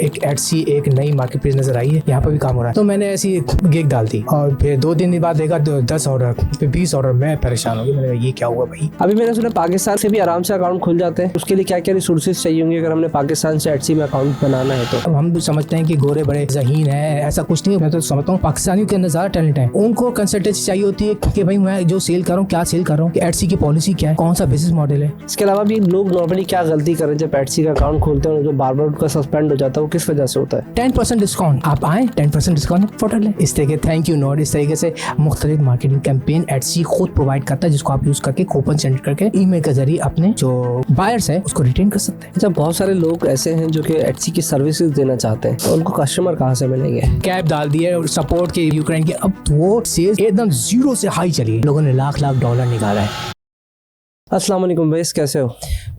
एक एटसी एक नई मार्केट प्लेस नजर आई है, यहाँ पर भी काम हो रहा है। तो मैंने ऐसी गिग डाल दी और फिर 2 दिन बाद देखा 10 ऑर्डर, फिर 20 ऑर्डर। मैं परेशान हो गया, मैंने कहा ये क्या हुआ भाई। अभी मैंने सुना पाकिस्तान से भी आराम से अकाउंट खुल जाते हैं, उसके लिए क्या क्या रिसोर्सेज चाहिए होंगे अगर हमने पाकिस्तान से एटसी में अकाउंट बनाना है तो? अब हम समझते हैं कि गोरे बड़े ज़हीन है, ऐसा कुछ नहीं है। मैं तो समझता हूँ पाकिस्तानियों के अंदर ज़्यादा टैलेंट है। उनको कंसल्टेंसी चाहिए होती है कि भाई मैं जो सेल कर रहा हूँ क्या सेल कर रहा हूँ, एटसी की पॉलिसी क्या है, कौन सा बिजनेस मॉडल है। इसके अलावा भी लोग नॉर्मली क्या गलती करें जब एटसी का अकाउंट खोलते हैं, जो बार बार उनका सस्पेंड हो जाता है, वो किस वजह से होता है? 10% डिस्काउंट, आप आए 10% डिस्काउंट फोटो लें। इस तरीके थैंक यू नोट, इस तरीके से मुख्तलिफ मार्केटिंग कैंपेन एटसी खुद प्रोवाइड करता है, जिसको आप यूज करके कूपन सेंड करके ईमेल के जरिए अपने जो बायर्स है उसको रिटेन कर सकते हैं। अच्छा, बहुत सारे लोग ऐसे हैं जो कि एटसी की सर्विसेज देना चाहते हैं, तो उनको कस्टमर कहाँ से मिलेंगे? कैब डाल दिए और सपोर्ट के यूक्रेन के, अब वो सेल्स एकदम जीरो से हाई चली, लोगों ने लाख डॉलर निकाला है। अस्सलाम वालेकुम भाई, कैसे हो?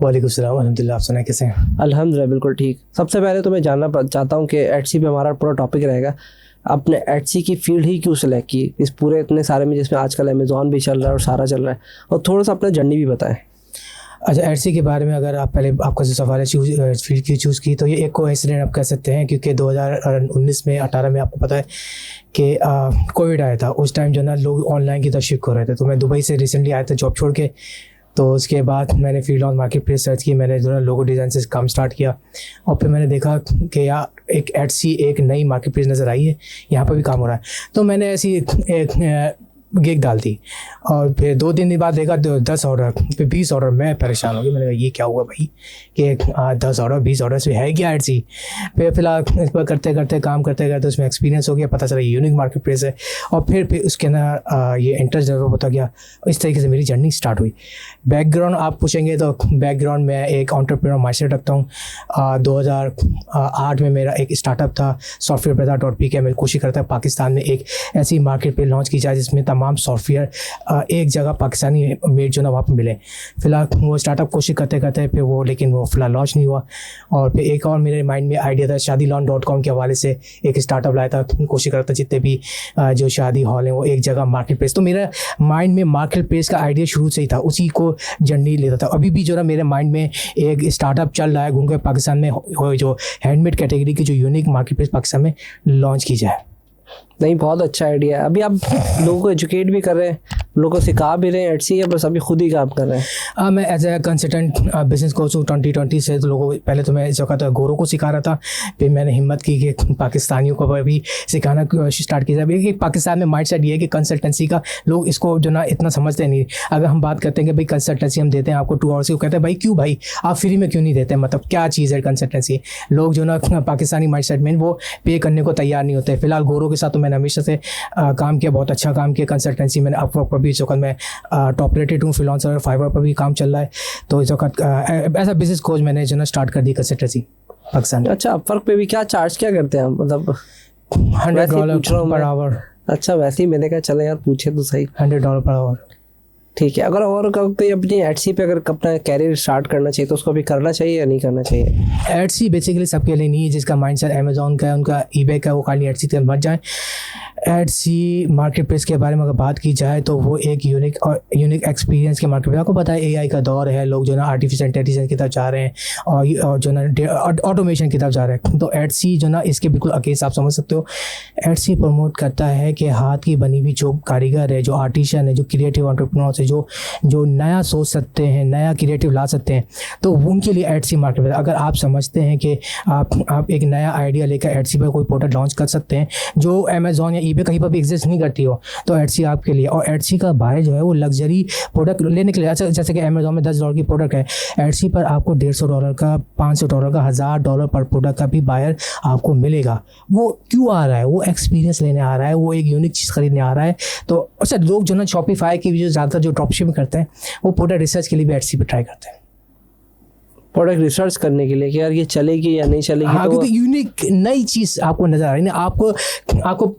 वालेकुम सलाम, अल्हम्दुलिल्लाह। आप सुनाए कैसे हैं? अल्हम्दुलिल्लाह बिल्कुल ठीक। सबसे पहले तो मैं जानना चाहता हूँ कि एटसी पे हमारा पूरा टॉपिक रहेगा, आपने एटसी की फील्ड ही क्यों सेलेक्ट की इस पूरे इतने सारे में, जिसमें आजकल अमेज़ॉन भी चल रहा है और सारा चल रहा है, और थोड़ा सा अपना जर्नी भी बताएं। अच्छा, एटसी के बारे में अगर आप पहले आपका जो सवाल है फील्ड की चूज़ की, तो ये एक कोइंसिडेंट आप कह सकते हैं, क्योंकि 2019 में 18 में आपको पता है कि कोविड आया था। उस टाइम जो ना लोग ऑनलाइन की तरफ शिफ्ट हो रहे थे। तो मैं दुबई से रिसेंटली आया था जॉब छोड़ के, तो उसके बाद मैंने field on market place search की, मैंने जो है लोगो डिज़ाइन से काम स्टार्ट किया और फिर मैंने देखा कि यार एक एटसी एक नई मार्केट प्लेस नज़र आई है, यहाँ पर भी काम हो रहा है। तो मैंने ऐसी एक गिग डाल दी और फिर 2 दिन बाद देखा 10 ऑर्डर, फिर 20 ऑर्डर। मैं परेशान हो गया, मैंने कहा ये क्या हुआ भाई कि 10 ऑर्डर 20 ऑर्डर से है क्या एटसी। फिर फिलहाल इस पर करते करते काम करते करते उसमें एक्सपीरियंस हो गया, पता चला यूनिक मार्केट प्लेस है और फिर उसके अंदर ये इंटरेस्ट डेवलप होता गया। इस तरीके से मेरी जर्नी स्टार्ट हुई। बैकग्राउंड आप पूछेंगे तो बैकग्राउंड में एक एंटरप्रेन्योर माइंडसेट रखता हूँ। 2008 में मेरा एक स्टार्टअप था सॉफ्टवेयर bazaar.pk। मैं कोशिश करता है पाकिस्तान में एक ऐसी मार्केट प्लेस लॉन्च की जाए जिसमें तमाम सॉफ्टवेयर एक जगह पाकिस्तानी मेड जो ना वहाँ पर मिले। फिलहाल वो स्टार्टअप कोशिश करते करते फिर वो, लेकिन वो फिलहाल लॉन्च नहीं हुआ। और फिर एक और मेरे माइंड में आइडिया था, शादीलॉन.com के हवाले से एक स्टार्टअप लाया था। कोशिश करता जितने भी जो शादी हॉल हैं वो एक जगह मार्केट प्लेस। तो मेरा माइंड में मार्केट प्लेस का आइडिया शुरू से ही था, उसी को जर्नी लेता था। अभी भी जो ना मेरे माइंड में एक स्टार्टअप चल रहा है घूम के पाकिस्तान में, जो हैंडमेड कैटेगरी की जो यूनिक मार्केट प्लेस पाकिस्तान में लॉन्च की जाए। नहीं, बहुत अच्छा आइडिया है। अभी आप लोगों को एजुकेट भी कर रहे हैं, लोगों को सिखा भी रहे हैं एटसी, या बस अभी खुद ही काम कर रहे हैं? मैं as a consultant business coach हूँ 2020 से। तो लोगों पहले तो मैं इस वक्त गोरों को सिखा रहा था, फिर मैंने हिम्मत की कि पाकिस्तानियों को भी सिखाना स्टार्ट किया। अभी पाकिस्तान में माइंड सेट ये है कि कंसल्टेंसी का लोग इसको जो ना इतना समझते नहीं। अगर हम बात करते हैं कि भाई कंसल्टेंसी हम देते हैं आपको 2 आवर्स की, वो कहते हैं भाई क्यों भाई आप फ्री में क्यों नहीं देते, मतलब क्या चीज़ है कंसल्टेंसी। लोग जो ना पाकिस्तानी माइंड सेट में वो पे करने को तैयार नहीं होते। फिलहाल गोरों के साथ तो मैंने हमेशा से काम किया, बहुत अच्छा काम किया कंसल्टेंसी। मैंने अपवर्क पर भी इस वक्त मैं टॉप रेटेड हूँ, फ्रीलांसर फाइवर पर भी काम चल रहा है। तो इस वक्त ऐसा बिजनेस कोच मैंने जो ना स्टार्ट कर दी कंसल्टेंसी पाकिस्तान। अच्छा, अपवर्क पे भी क्या चार्ज क्या करते हैं, मतलब $100 पर आवर? अच्छा, वैसे ही मैंने कहा चले यार पूछे तो सही। $100 पर आवर, ठीक है। अगर और कोई अपनी एटसी पे अगर अपना कैरियर स्टार्ट करना चाहिए तो उसको भी करना चाहिए या नहीं करना चाहिए? एटसी बेसिकली सबके लिए नहीं है। जिसका माइंडसेट अमेज़ॉन का है, उनका ईबे का, वो खाली एटसी तक मत जाए। एटसी मार्केट प्लेस के बारे में अगर बात की जाए तो वो एक यूनिक एक्सपीरियंस के मार्केट प्लेस। आपको पता है एआई का दौर है, लोग जो ना आर्टिफिशियल इंटेलिजेंस की तरफ जा रहे हैं और जो ना ऑटोमेशन की तरफ जा रहे हैं। तो एटसी जो ना इसके बिल्कुल अगेंस्ट आप समझ सकते हो। एटसी प्रमोट करता है कि हाथ की बनी हुई जो कारीगर है, जो आर्टिशन है, जो क्रिएटिव एंटरप्रेन्योर्स है, जो नया सोच सकते हैं, नया क्रिएटिव ला सकते हैं, तो उनके लिए एटसी मार्केट प्लेस। अगर आप समझते हैं कि आप एक नया आइडिया लेकर एटसी पर कोई प्रोडक्ट लॉन्च कर सकते हैं जो अमेज़ॉन या ईबे कहीं पर भी एग्जिस्ट नहीं करती हो, तो एटसी आपके लिए। और एटसी का बाय जो है वो लग्जरी प्रोडक्ट लेने के लिए, अच्छा जैसे कि अमेज़ॉन में $10 की प्रोडक्ट है, एटसी पर आपको $150 का, $500 का, $1000 पर प्रोडक्ट का भी बायर आपको मिलेगा। वो क्यों आ रहा है? वो एक्सपीरियंस लेने आ रहा है, वो एक यूनिक चीज़ खरीदने आ रहा है। तो अच्छा, लोग जो ना शॉपिफाई की जो ज़्यादातर जो ड्रॉपशिपिंग करते हैं वो प्रोडक्ट रिसर्च के लिए भी एटसी पे ट्राई करते हैं, प्रोडक्ट रिसर्च करने के लिए कि यार ये चलेगी या नहीं चलेगी। हाँ, तो क्योंकि यूनिक नई चीज़ आपको नज़र आ रही है ना।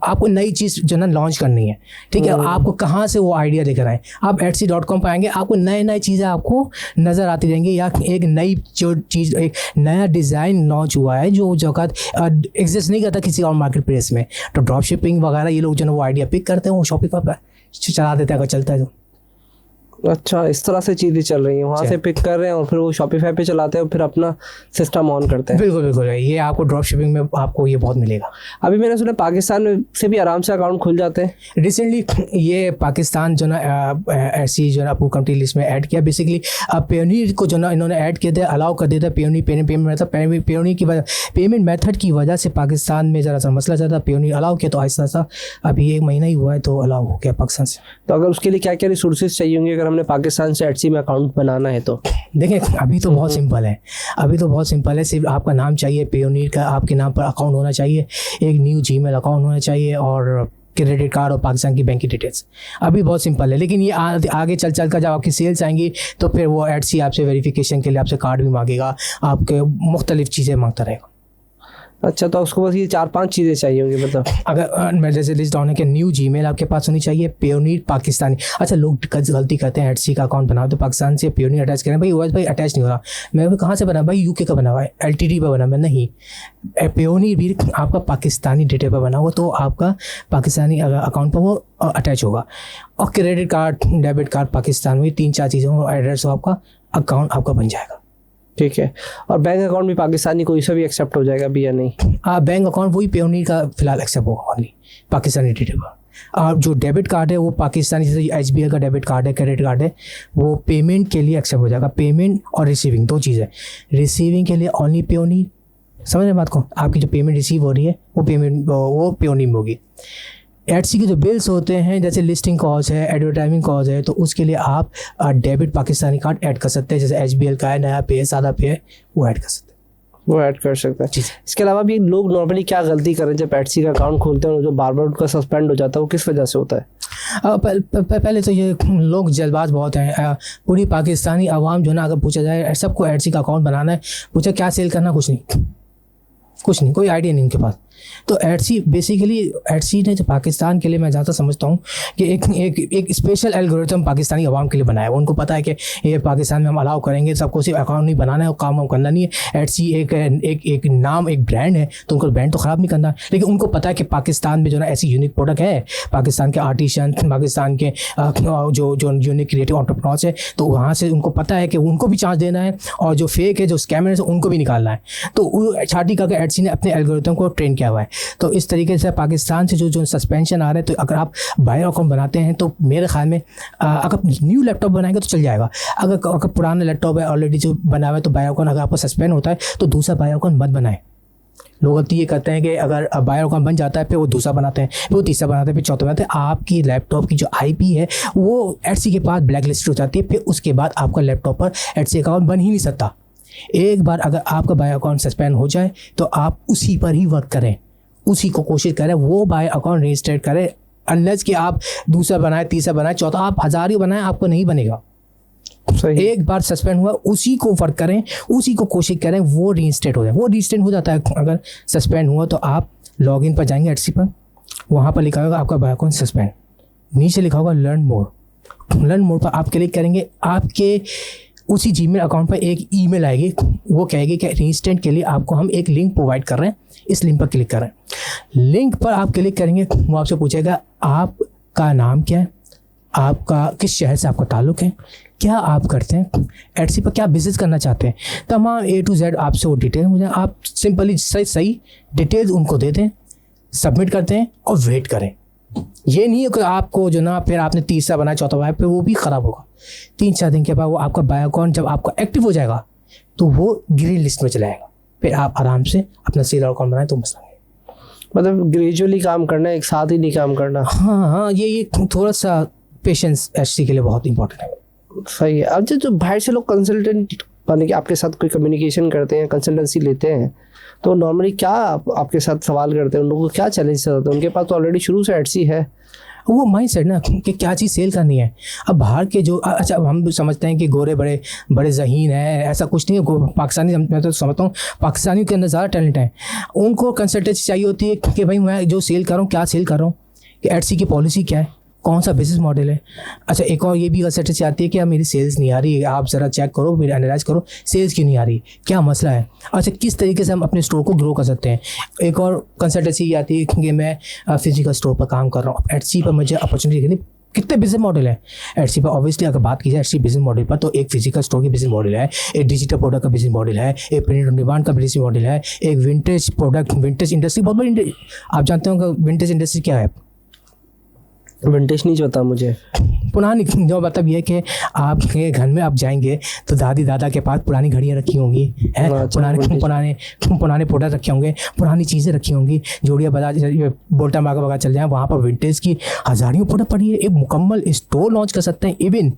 आपको नई चीज़ जो ना लॉन्च करनी है, ठीक है। आपको कहाँ से वो आइडिया लेकर आए, आप etsy.com पर आएंगे, आपको नए चीज़ें आपको नज़र आती रहेंगी, या एक नई जो चीज़, एक नया डिज़ाइन लॉन्च हुआ है जो जगह एग्जिस्ट नहीं करता किसी और मार्केट प्लेस में। तो ड्रॉप शिपिंग वगैरह ये लोग जो ना वो आइडिया पिक करते हैं, वो शॉपिफाई पर चला देते हैं, अगर चलता है तो। अच्छा, इस तरह से चीज़ें चल रही हैं, वहाँ से पिक कर रहे हैं और फिर वो शॉपिफाई पे चलाते हैं और फिर अपना सिस्टम ऑन करते हैं। बिल्कुल बिल्कुल, ये आपको ड्रॉप शिपिंग में आपको ये बहुत मिलेगा। अभी मैंने सुना पाकिस्तान में से भी आराम से अकाउंट खुल जाते हैं। रिसेंटली ये पाकिस्तान जो ना ऐसी जो ना अपनी कंट्री लिस्ट में ऐड किया। बेसिकली पेयोनीर को जो ना इन्होंने ऐड किया था, अलाउ कर दिया था। पेयोनीर पेयोनीर की वजह, पेमेंट मेथड की वजह से पाकिस्तान में ज़रा सा मसला ज़्यादा, पेयोनीर अलाउ किया तो आहिस्ता सा अभी 1 महीना ही हुआ है तो अलाउ हो गया पाकिस्तान से। तो अगर उसके लिए क्या क्या रिसोर्सेज चाहिए होंगे अगर हमने पाकिस्तान से एटसी में अकाउंट बनाना है तो? देखें, अभी तो बहुत सिंपल है, अभी तो बहुत सिंपल है। सिर्फ आपका नाम चाहिए, पेयोनीर का आपके नाम पर अकाउंट होना चाहिए, एक न्यू जीमेल अकाउंट होना चाहिए और क्रेडिट कार्ड और पाकिस्तान की बैंक की डिटेल्स। अभी बहुत सिंपल है, लेकिन ये आगे चल कर जब आपकी सेल्स आएंगी तो फिर वो एटसी आपसे वेरिफिकेशन के लिए आपसे कार्ड भी मांगेगा, आपके मुख्तलिफ चीज़ें मांगता रहेगा। अच्छा, तो उसको बस ये 4-5 चीज़ें चाहिए होंगी मतलब? अगर मैं जैसे लिस्ट डाउन है कि न्यू जीमेल आपके पास होनी चाहिए, पेयोनीर पाकिस्तानी। अच्छा, लोग गलती करते हैं, एटसी का अकाउंट बनाओ तो पाकिस्तान से पेयोनीर अटैच करें। भाई ओएस भाई अटैच नहीं हो रहा, मैं कहाँ से बना भाई? यूके का बना हुआ है, एलटीडी पर बना हुआ नहीं। पेयोनीर भी आपका पाकिस्तानी डेटा पर बना हुआ तो आपका पाकिस्तानी अकाउंट पर वो अटैच होगा। और credit card, debit card Pakistan में 3-4 चीज़ें हो, एड्रेस हो, आपका अकाउंट आपका बन जाएगा। ठीक है। और बैंक अकाउंट भी पाकिस्तानी कोई सा भी एक्सेप्ट हो जाएगा भी या नहीं? बैंक अकाउंट वही पेयोनीर का फिलहाल एक्सेप्ट होगा ओनली, पाकिस्तानी डेटा पर। और जो डेबिट कार्ड है वो पाकिस्तानी, जैसे एसबीआई का डेबिट कार्ड है, क्रेडिट कार्ड है, वो पेमेंट के लिए एक्सेप्ट हो जाएगा। पेमेंट और रिसीविंग 2 चीज़ है। रिसीविंग के लिए ओनली पेयोनीर, समझ रहे बात को? आपकी जो पेमेंट रिसीव हो रही है वो पेयोनीर में होगी। एटसी के जो बिल्स होते हैं, जैसे लिस्टिंग कॉस्ट है, एडवर्टाइजिंग कॉस्ट है, तो उसके लिए आप डेबिट पाकिस्तानी कार्ड ऐड कर सकते हैं। जैसे एचबीएल का है, नया पे है, सादा पे है, वो ऐड कर सकते हैं। वो ऐड कर सकते हैं। इसके अलावा भी लोग नॉर्मली क्या गलती करें जब एटसी का अकाउंट खोलते हैं और जो बार बार उनका सस्पेंड हो जाता है, वो किस वजह से होता है? पहले तो ये लोग जल्दबाज बहुत हैं। पूरी पाकिस्तानी आवाम जो ना, अगर पूछा जाए सबको एटसी का अकाउंट बनाना है, पूछा क्या सेल करना, कुछ नहीं, कोई आइडिया नहीं उनके पास। तो एटसी बेसिकली, एटसी ने जो पाकिस्तान के लिए, मैं ज़्यादा समझता हूँ कि एक स्पेशल एल्गोरिथम पाकिस्तानी अवाम के लिए बनाया है। उनको पता है कि ये पाकिस्तान में हम अलाउ करेंगे, सबको सिर्फ अकाउंट नहीं बनाना है और काम करना नहीं है। एटसी एक नाम, एक ब्रांड है, तो उनको ब्रांड तो ख़राब नहीं करना है, लेकिन उनको पता है कि पाकिस्तान में जो ना ऐसी यूनिक प्रोडक्ट है, पाकिस्तान के आर्टिशन, पाकिस्तान के जो यूनिक क्रिएटिव एंटरप्रेन्योर्स है, तो वहाँ से उनको पता है कि उनको भी चांस देना है और जो फेक है, जो स्कैमर्स है, उनको भी निकालना है। तो छाटी करके एटसी ने अपने एल्गोरिथम को ट्रेन किया हुआ है। तो इस तरीके से पाकिस्तान से जो सस्पेंशन आ रहे हैं, तो अगर आप बायर अकाउंट बनाते हैं तो मेरे ख्याल में अगर न्यू लैपटॉप बनाएंगे तो चल जाएगा। अगर पुराना लैपटॉप है ऑलरेडी जो बना हुआ है, तो बायर अकाउंट अगर आपको सस्पेंड होता है तो दूसरा बायर अकाउंट मत बनाए। लोग गलती ये करते हैं कि अगर बायर अकाउंट बन जाता है फिर वो दूसरा बनाते हैं, फिर वो तीसरा बनाते हैं, फिर चौथा बनाते हैं। आपकी लैपटॉप की जो आईपी है वो एटसी के पास ब्लैक लिस्ट हो जाती है, फिर उसके बाद आपका लैपटॉप पर एटसी अकाउंट बन ही नहीं सकता। एक बार अगर आपका बायर अकाउंट सस्पेंड हो जाए तो आप उसी पर ही वर्क करें, उसी को कोशिश करें, वो बायर अकाउंट रजिस्टर्ड करें। अनलेस कि आप दूसरा बनाए, तीसरा बनाए, चौथा, आप 1000 ही बनाए, आपको नहीं बनेगा। सही। एक बार सस्पेंड हुआ उसी को वर्क करें, उसी को कोशिश करें, वो रीइंस्टेट हो जाए। वो रीइंस्टेट हो जाता है। अगर सस्पेंड हुआ तो आप लॉगिन पर जाएंगे एटसी पर, वहाँ पर लिखा होगा आपका बायर अकाउंट सस्पेंड, नीचे लिखा होगा लर्न मोर पर आप क्लिक करेंगे। आपके उसी जीमेल अकाउंट पर एक ईमेल आएगी, वो कहेगी कि रीइंस्टेट के लिए आपको हम एक लिंक प्रोवाइड कर रहे हैं, इस लिंक पर क्लिक करें। लिंक पर आप क्लिक करेंगे, वो आपसे पूछेगा आपका नाम क्या है, आपका किस शहर से आपका ताल्लुक़ है, क्या आप करते हैं, एटसी पर क्या बिज़नेस करना चाहते हैं, तमाम A to Z आपसे वो डिटेल हो जाए। आप सिंपली सही डिटेल्स उनको दे दें, सबमिट करते हैं और वेट करें। ये नहीं है कि आपको जो ना फिर आपने तीसरा बनाया, चौथा बनाया, फिर वो भी ख़राब होगा। 3-4 दिन के बाद वो आपका बायर अकाउंट जब आपका एक्टिव हो जाएगा तो वो ग्रीन लिस्ट में चला जाएगा, फिर आप आराम से अपना सेलर अकाउंट बनाएं तो मसला नहीं। मतलब ग्रेजुअली काम करना है, एक साथ ही नहीं काम करना। हाँ, ये थोड़ा सा पेशेंस एचसी के लिए बहुत इंपॉर्टेंट है। सही है। अब जो बाहर से लोग कंसल्टेंट बने के आपके साथ कोई कम्युनिकेशन करते हैं, कंसल्टेंसी लेते हैं, तो नॉर्मली क्या आपके साथ सवाल करते हैं? उन लोगों को क्या चैलेंज होता है? उनके पास तो ऑलरेडी शुरू से एटसी है, वो माइंड सेट ना कि क्या चीज़ सेल करनी है। अब बाहर के जो, अच्छा हम समझते हैं कि गोरे बड़े ज़हीन हैं, ऐसा कुछ नहीं है। पाकिस्तानी, मैं तो समझता हूँ पाकिस्तानियों के अंदर ज़्यादा टैलेंट है। उनको कंसल्टेंसी चाहिए होती है कि भाई मैं जो सेल कर रहा हूँ, क्या सेल कर रहा हूँ, कि एटसी की पॉलिसी क्या है, कौन सा बिजनेस मॉडल है। अच्छा, एक और ये भी कंसल्टेंसी आती है कि मेरी सेल्स नहीं आ रही है, आप ज़रा चेक करो, मेरी एनालाइज करो, सेल्स क्यों नहीं आ रही, क्या मसला है। अच्छा, किस तरीके से हम अपने स्टोर को ग्रो कर सकते हैं। एक और कंसल्टेंसी आती है कि मैं फिजिकल स्टोर पर काम कर रहा हूँ, एटसी पर मुझे अपॉर्चुनिटी कितने बिजनेस मॉडल है एटसी पर। ऑब्वियसली अगर बात की जाए एटसी बिजनेस मॉडल पर, तो एक फिजिकल स्टोर की बिजनेस मॉडल है, एक डिजिटल प्रोडक्ट का बिजनेस मॉडल है, एक प्रिंट ऑन डिमांड का बिजनेस मॉडल है, एक विंटेज प्रोडक्ट, विंटेज इंडस्ट्री बहुत बड़ी। आप जानते हो कि विंटेज इंडस्ट्री क्या है? विंटेज नहीं पता मुझे। पुरानी, जो मतलब ये कि आपके घर में आप जाएंगे तो दादी दादा के पास पुरानी घड़ियाँ रखी होंगी, हैं, पुराने प्रोडक्ट रखे होंगे, पुरानी चीज़ें रखी होंगी। जोड़िया बाजार, बोल्टा मार्केट वगैरह चल जाए, वहाँ पर विंटेज की हज़ारों प्रोडक्ट पड़ी है। एक मुकम्मल स्टोर लॉन्च कर सकते हैं। इवन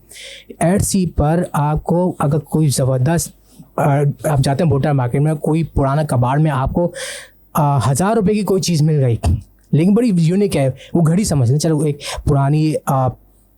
एटसी पर आपको अगर कोई ज़बरदस्त, आप जाते हैं बोल्टा मार्केट में, कोई पुराना कबाड़ में आपको 1000 रुपये की कोई चीज़ मिल गई, लेकिन बड़ी यूनिक है वो घड़ी, समझ लें, चलो एक पुरानी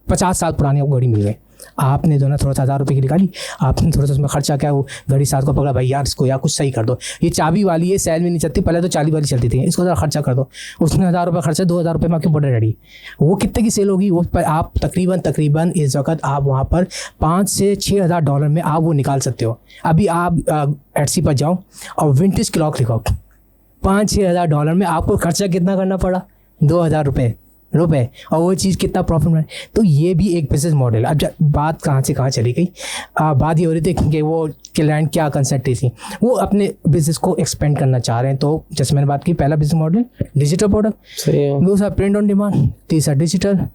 50 साल पुरानी आपको घड़ी मिल गई, आपने जो ना थोड़ा सा 1000 रुपये की निकाली, आपने थोड़ा सा उसमें खर्चा किया, वो घड़ी साथ को पकड़ा, भाई यार इसको यार कुछ सही कर दो, ये चाबी वाली है, सेल में नहीं चलती, पहले तो चाबी वाली चलती थी, इसको ज़रा खर्चा कर दो। उसने 1000 रुपये खर्चा, 2000 रुपये में आपकी बॉर्डर रेडी। वो कितने की सेल होगी? वो पर आप तकरीबन इस वक्त आप वहाँ पर $5,000 से $6,000 में आप वो निकाल सकते हो। अभी आप एटसी पर जाओ और विंटेज क्लॉक लिखाओ, $5,000-6,000 में आपको खर्चा कितना करना पड़ा? 2000 रुपये, और वो चीज़ कितना प्रॉफिट में। तो ये भी एक बिजनेस मॉडल। अब बात कहाँ से कहाँ चली गई, बात ये हो रही थी कि वो क्लाइंट क्या कंसेप्ट थी, वो अपने बिजनेस को एक्सपेंड करना चाह रहे हैं। तो जैसे मैंने बात की, पहला बिजनेस मॉडल डिजिटल प्रोडक्ट, दूसरा प्रिंट ऑन डिमांड, तीसरा डिजिटल,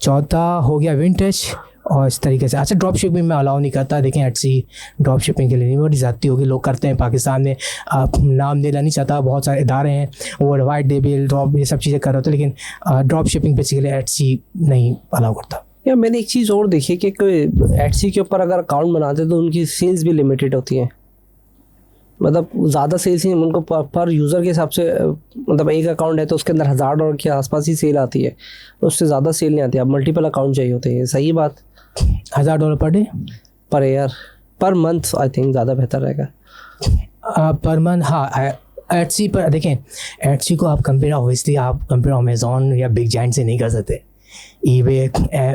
चौथा हो गया विंटेज, और इस तरीके से। अच्छा, ड्रॉप शिपिंग में अलाउ नहीं करता, देखें एटसी ड्रॉप शिपिंग के लिए नहीं, बड़ी ज़्यादती होगी, लोग करते हैं पाकिस्तान में, नाम लेना नहीं चाहता, बहुत सारे इदारे हैं वो वाइट लेबल ड्रॉप ये सब चीज़ें कर रहे होते हैं, लेकिन ड्रॉप शिपिंग बेसिकली एटसी नहीं अलाउ करता। या मैंने एक चीज़ और देखी कि कोई एटसी के ऊपर अगर अकाउंट बनाते तो उनकी सेल्स भी लिमिटेड होती हैं, मतलब ज़्यादा सेल्स नहीं, उनको पर यूज़र के हिसाब से, मतलब एक अकाउंट है तो उसके अंदर $1000 के आसपास ही सेल आती है, उससे ज़्यादा सेल नहीं आती। अब मल्टीपल अकाउंट चाहिए होते हैं, सही बात? $1000 per day, per year, per month I think ज़्यादा बेहतर रहेगा। पर मंथ, हाँ। एटसी पर देखें, एटसी को आप कंपेयर ऑब्वियसली आप कंपेयर अमेज़ॉन या बिग जाइंट से नहीं कर सकते। ईबे,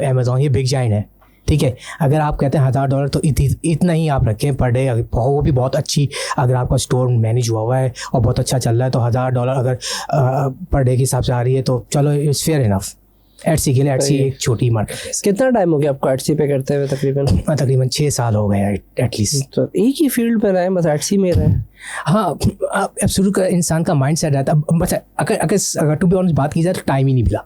अमेज़ॉन ये बिग जाइंट है, ठीक है। अगर आप कहते हैं $1000 तो इतना ही आप रखें पर डे, वो भी बहुत अच्छी, अगर आपका स्टोर मैनेज हुआ है और बहुत अच्छा चल रहा है तो $1000 अगर पर डे के हिसाब से आ रही है तो चलो इट्स फेयर इनफ एटसी के लिए। एटसी एक छोटी मार्केट। कितना टाइम हो गया आपको एटसी पे करते हुए? तकरीबन 6 साल हो गए एटलीस्ट। तो एक ही फील्ड में रहे, बस एटसी में रहे? हाँ, अब शुरू का इंसान का माइंड सेट रहता है। बस अगर टू बी ऑनेस्ट बात की जाए तो टाइम ही नहीं मिला।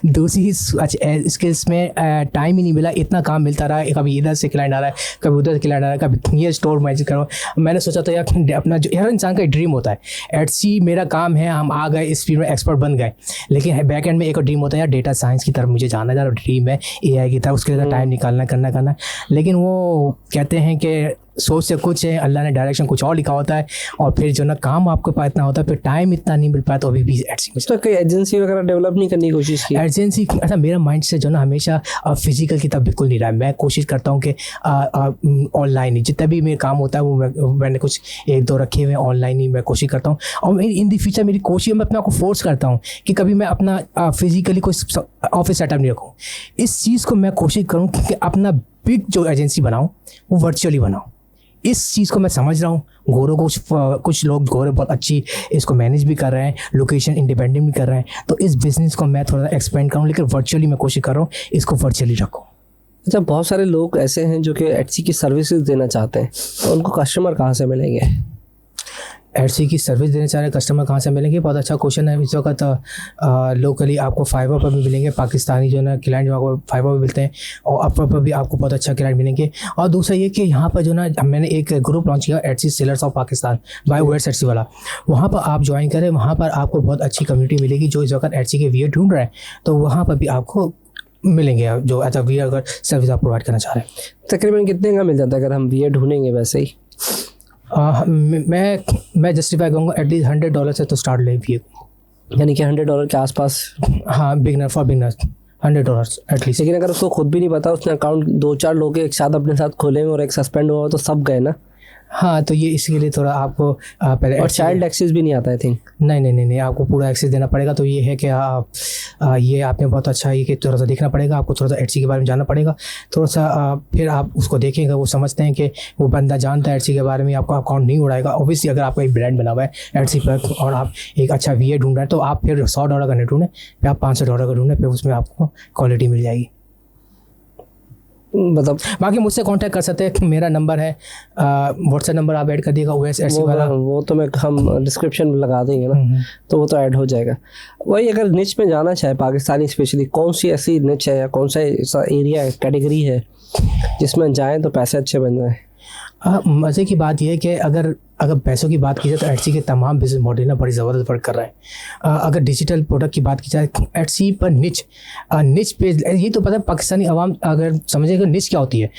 दूसरी स्किल्स में टाइम ही नहीं मिला, इतना काम मिलता रहा, कभी इधर से क्लाइंट आ रहा है, कभी उधर से क्लाइंट आ रहा है, कभी ये स्टोर मैनेज करो। मैंने सोचा था यार अपना, जो हर इंसान का ड्रीम होता है, एटसी मेरा काम है, हम आ गए इस फील्ड में, एक्सपर्ट बन गए, लेकिन बैक एंड में एक ड्रीम होता है यार डेटा साइंस की तरफ मुझे जाना है, ड्रीम है AI की तरफ, उसके लिए टाइम निकालना करना। लेकिन वो कहते हैं कि सोच से कुछ है, अल्लाह ने डायरेक्शन कुछ और लिखा होता है, और फिर जो ना काम आपके पास इतना होता है, फिर टाइम इतना नहीं मिल पाया। तो अभी भी एटसी में तो कोई एजेंसी वगैरह डेवलप नहीं करने की कोशिश की? एजेंसी, अच्छा मेरा माइंड से जो ना हमेशा फिजिकल की तरफ बिल्कुल नहीं रहा है। मैं कोशिश करता हूँ कि ऑनलाइन ही जितना भी मेरा काम होता है वो मैंने कुछ 1-2 रखे हुए ऑनलाइन ही मैं कोशिश करता हूँ। और इन द फ्यूचर मेरी कोशिश, मैं अपने आप को फोर्स करता हूँ कि कभी मैं अपना फिजिकली कोई ऑफिस सेटअप नहीं रखूँ। इस चीज़ को मैं कोशिश करूँ कि अपना बिग जो एजेंसी बनाऊँ वो वर्चुअली बनाऊँ। इस चीज़ को मैं समझ रहा हूँ। गोरों को कुछ लोग गोरे बहुत अच्छी इसको मैनेज भी कर रहे हैं, लोकेशन इंडिपेंडेंट भी कर रहे हैं। तो इस बिज़नेस को मैं थोड़ा सा एक्सपेंड करूँ, लेकिन वर्चुअली मैं कोशिश कर रहा हूँ इसको वर्चुअली रखूँ। अच्छा, बहुत सारे लोग ऐसे हैं जो कि एटसी की सर्विसेज देना चाहते हैं, तो उनको कस्टमर कहाँ से मिलेंगे? एटसी की सर्विस देने चाह रहे कस्टमर कहाँ से मिलेंगे? बहुत अच्छा क्वेश्चन है। इस वक्त लोकली आपको फाइवर पर भी मिलेंगे, पाकिस्तानी जो है ना क्लाइंट जो आपको फाइवर पर मिलते हैं, और अपवर पर भी आपको बहुत अच्छा क्लाइंट मिलेंगे। और दूसरा ये कि यहाँ पर जो ना मैंने एक ग्रुप लॉन्च किया, Etsy sellers of Pakistan by words Etsy वाला, वहाँ पर आप ज्वाइन करें। वहाँ पर आपको बहुत अच्छी कम्युनिटी मिलेगी जो इस वक्त एटसी के वीयर ढूंढ रहे हैं, तो वहाँ पर भी आपको मिलेंगे जो एज अ वीयर अगर सर्विस आप प्रोवाइड करना चाह रहे हैं। तकरीबन कितने का मिल जाता है अगर हम वीयर ढूंढेंगे वैसे ही? मैं जस्टिफाई करूँगा एटलीस्ट $100 से तो स्टार्ट ले भी, यानी कि $100 के आसपास। हाँ, बिगनर फॉर बिगनर $100 एटलीस्ट। लेकिन अगर उसको खुद भी नहीं पता, उसने अकाउंट 2-4 लोग एक साथ अपने साथ खोले और एक सस्पेंड हुआ तो सब गए ना। हाँ, तो ये इसके लिए थोड़ा आपको पहले और चाइल्ड एक्सेस भी नहीं आता आई थिंक। नहीं, आपको पूरा एक्सेस देना पड़ेगा। तो ये है कि आप ये आपने बहुत अच्छा है कि थोड़ा सा देखना पड़ेगा, आपको थोड़ा सा एडसी के बारे में जानना पड़ेगा थोड़ा सा। फिर आप उसको देखेंगे, वो समझते हैं कि वो बंदा जानता है एडसी के बारे में, आपका अकाउंट नहीं उड़ाएगा। ऑब्वियसली अगर आपका एक ब्रांड बना हुआ है एडसी पर और आप एक अच्छा वीए ढूंढ रहे हैं, तो आप फिर $100 का नहीं ढूंढें, फिर आप $500 का ढूंढें, फिर उसमें आपको क्वालिटी मिल जाएगी। मतलब बाकी मुझसे कांटेक्ट कर सकते हैं, मेरा नंबर है, व्हाट्सएप नंबर आप ऐड कर दिएगा OSRC वाला। वो तो मैं हम डिस्क्रिप्शन में लगा देंगे ना, तो वो तो ऐड हो जाएगा। वही अगर निच में जाना चाहे पाकिस्तानी स्पेशली, कौन सी ऐसी निच है या कौन सा ऐसा एरिया है, कैटेगरी है जिसमें जाएं तो पैसे अच्छे बन जाएं? मज़े की बात यह है कि अगर पैसों की बात की जाए तो एडसी के तमाम बिजनेस मॉडल ना बड़ी ज़बरदस्त वर्क कर रहे हैं। अगर डिजिटल प्रोडक्ट की बात की जाए, एडसी पर निच पे ये तो पता है पाकिस्तानी अवाम अगर समझेगा निच क्या होती है।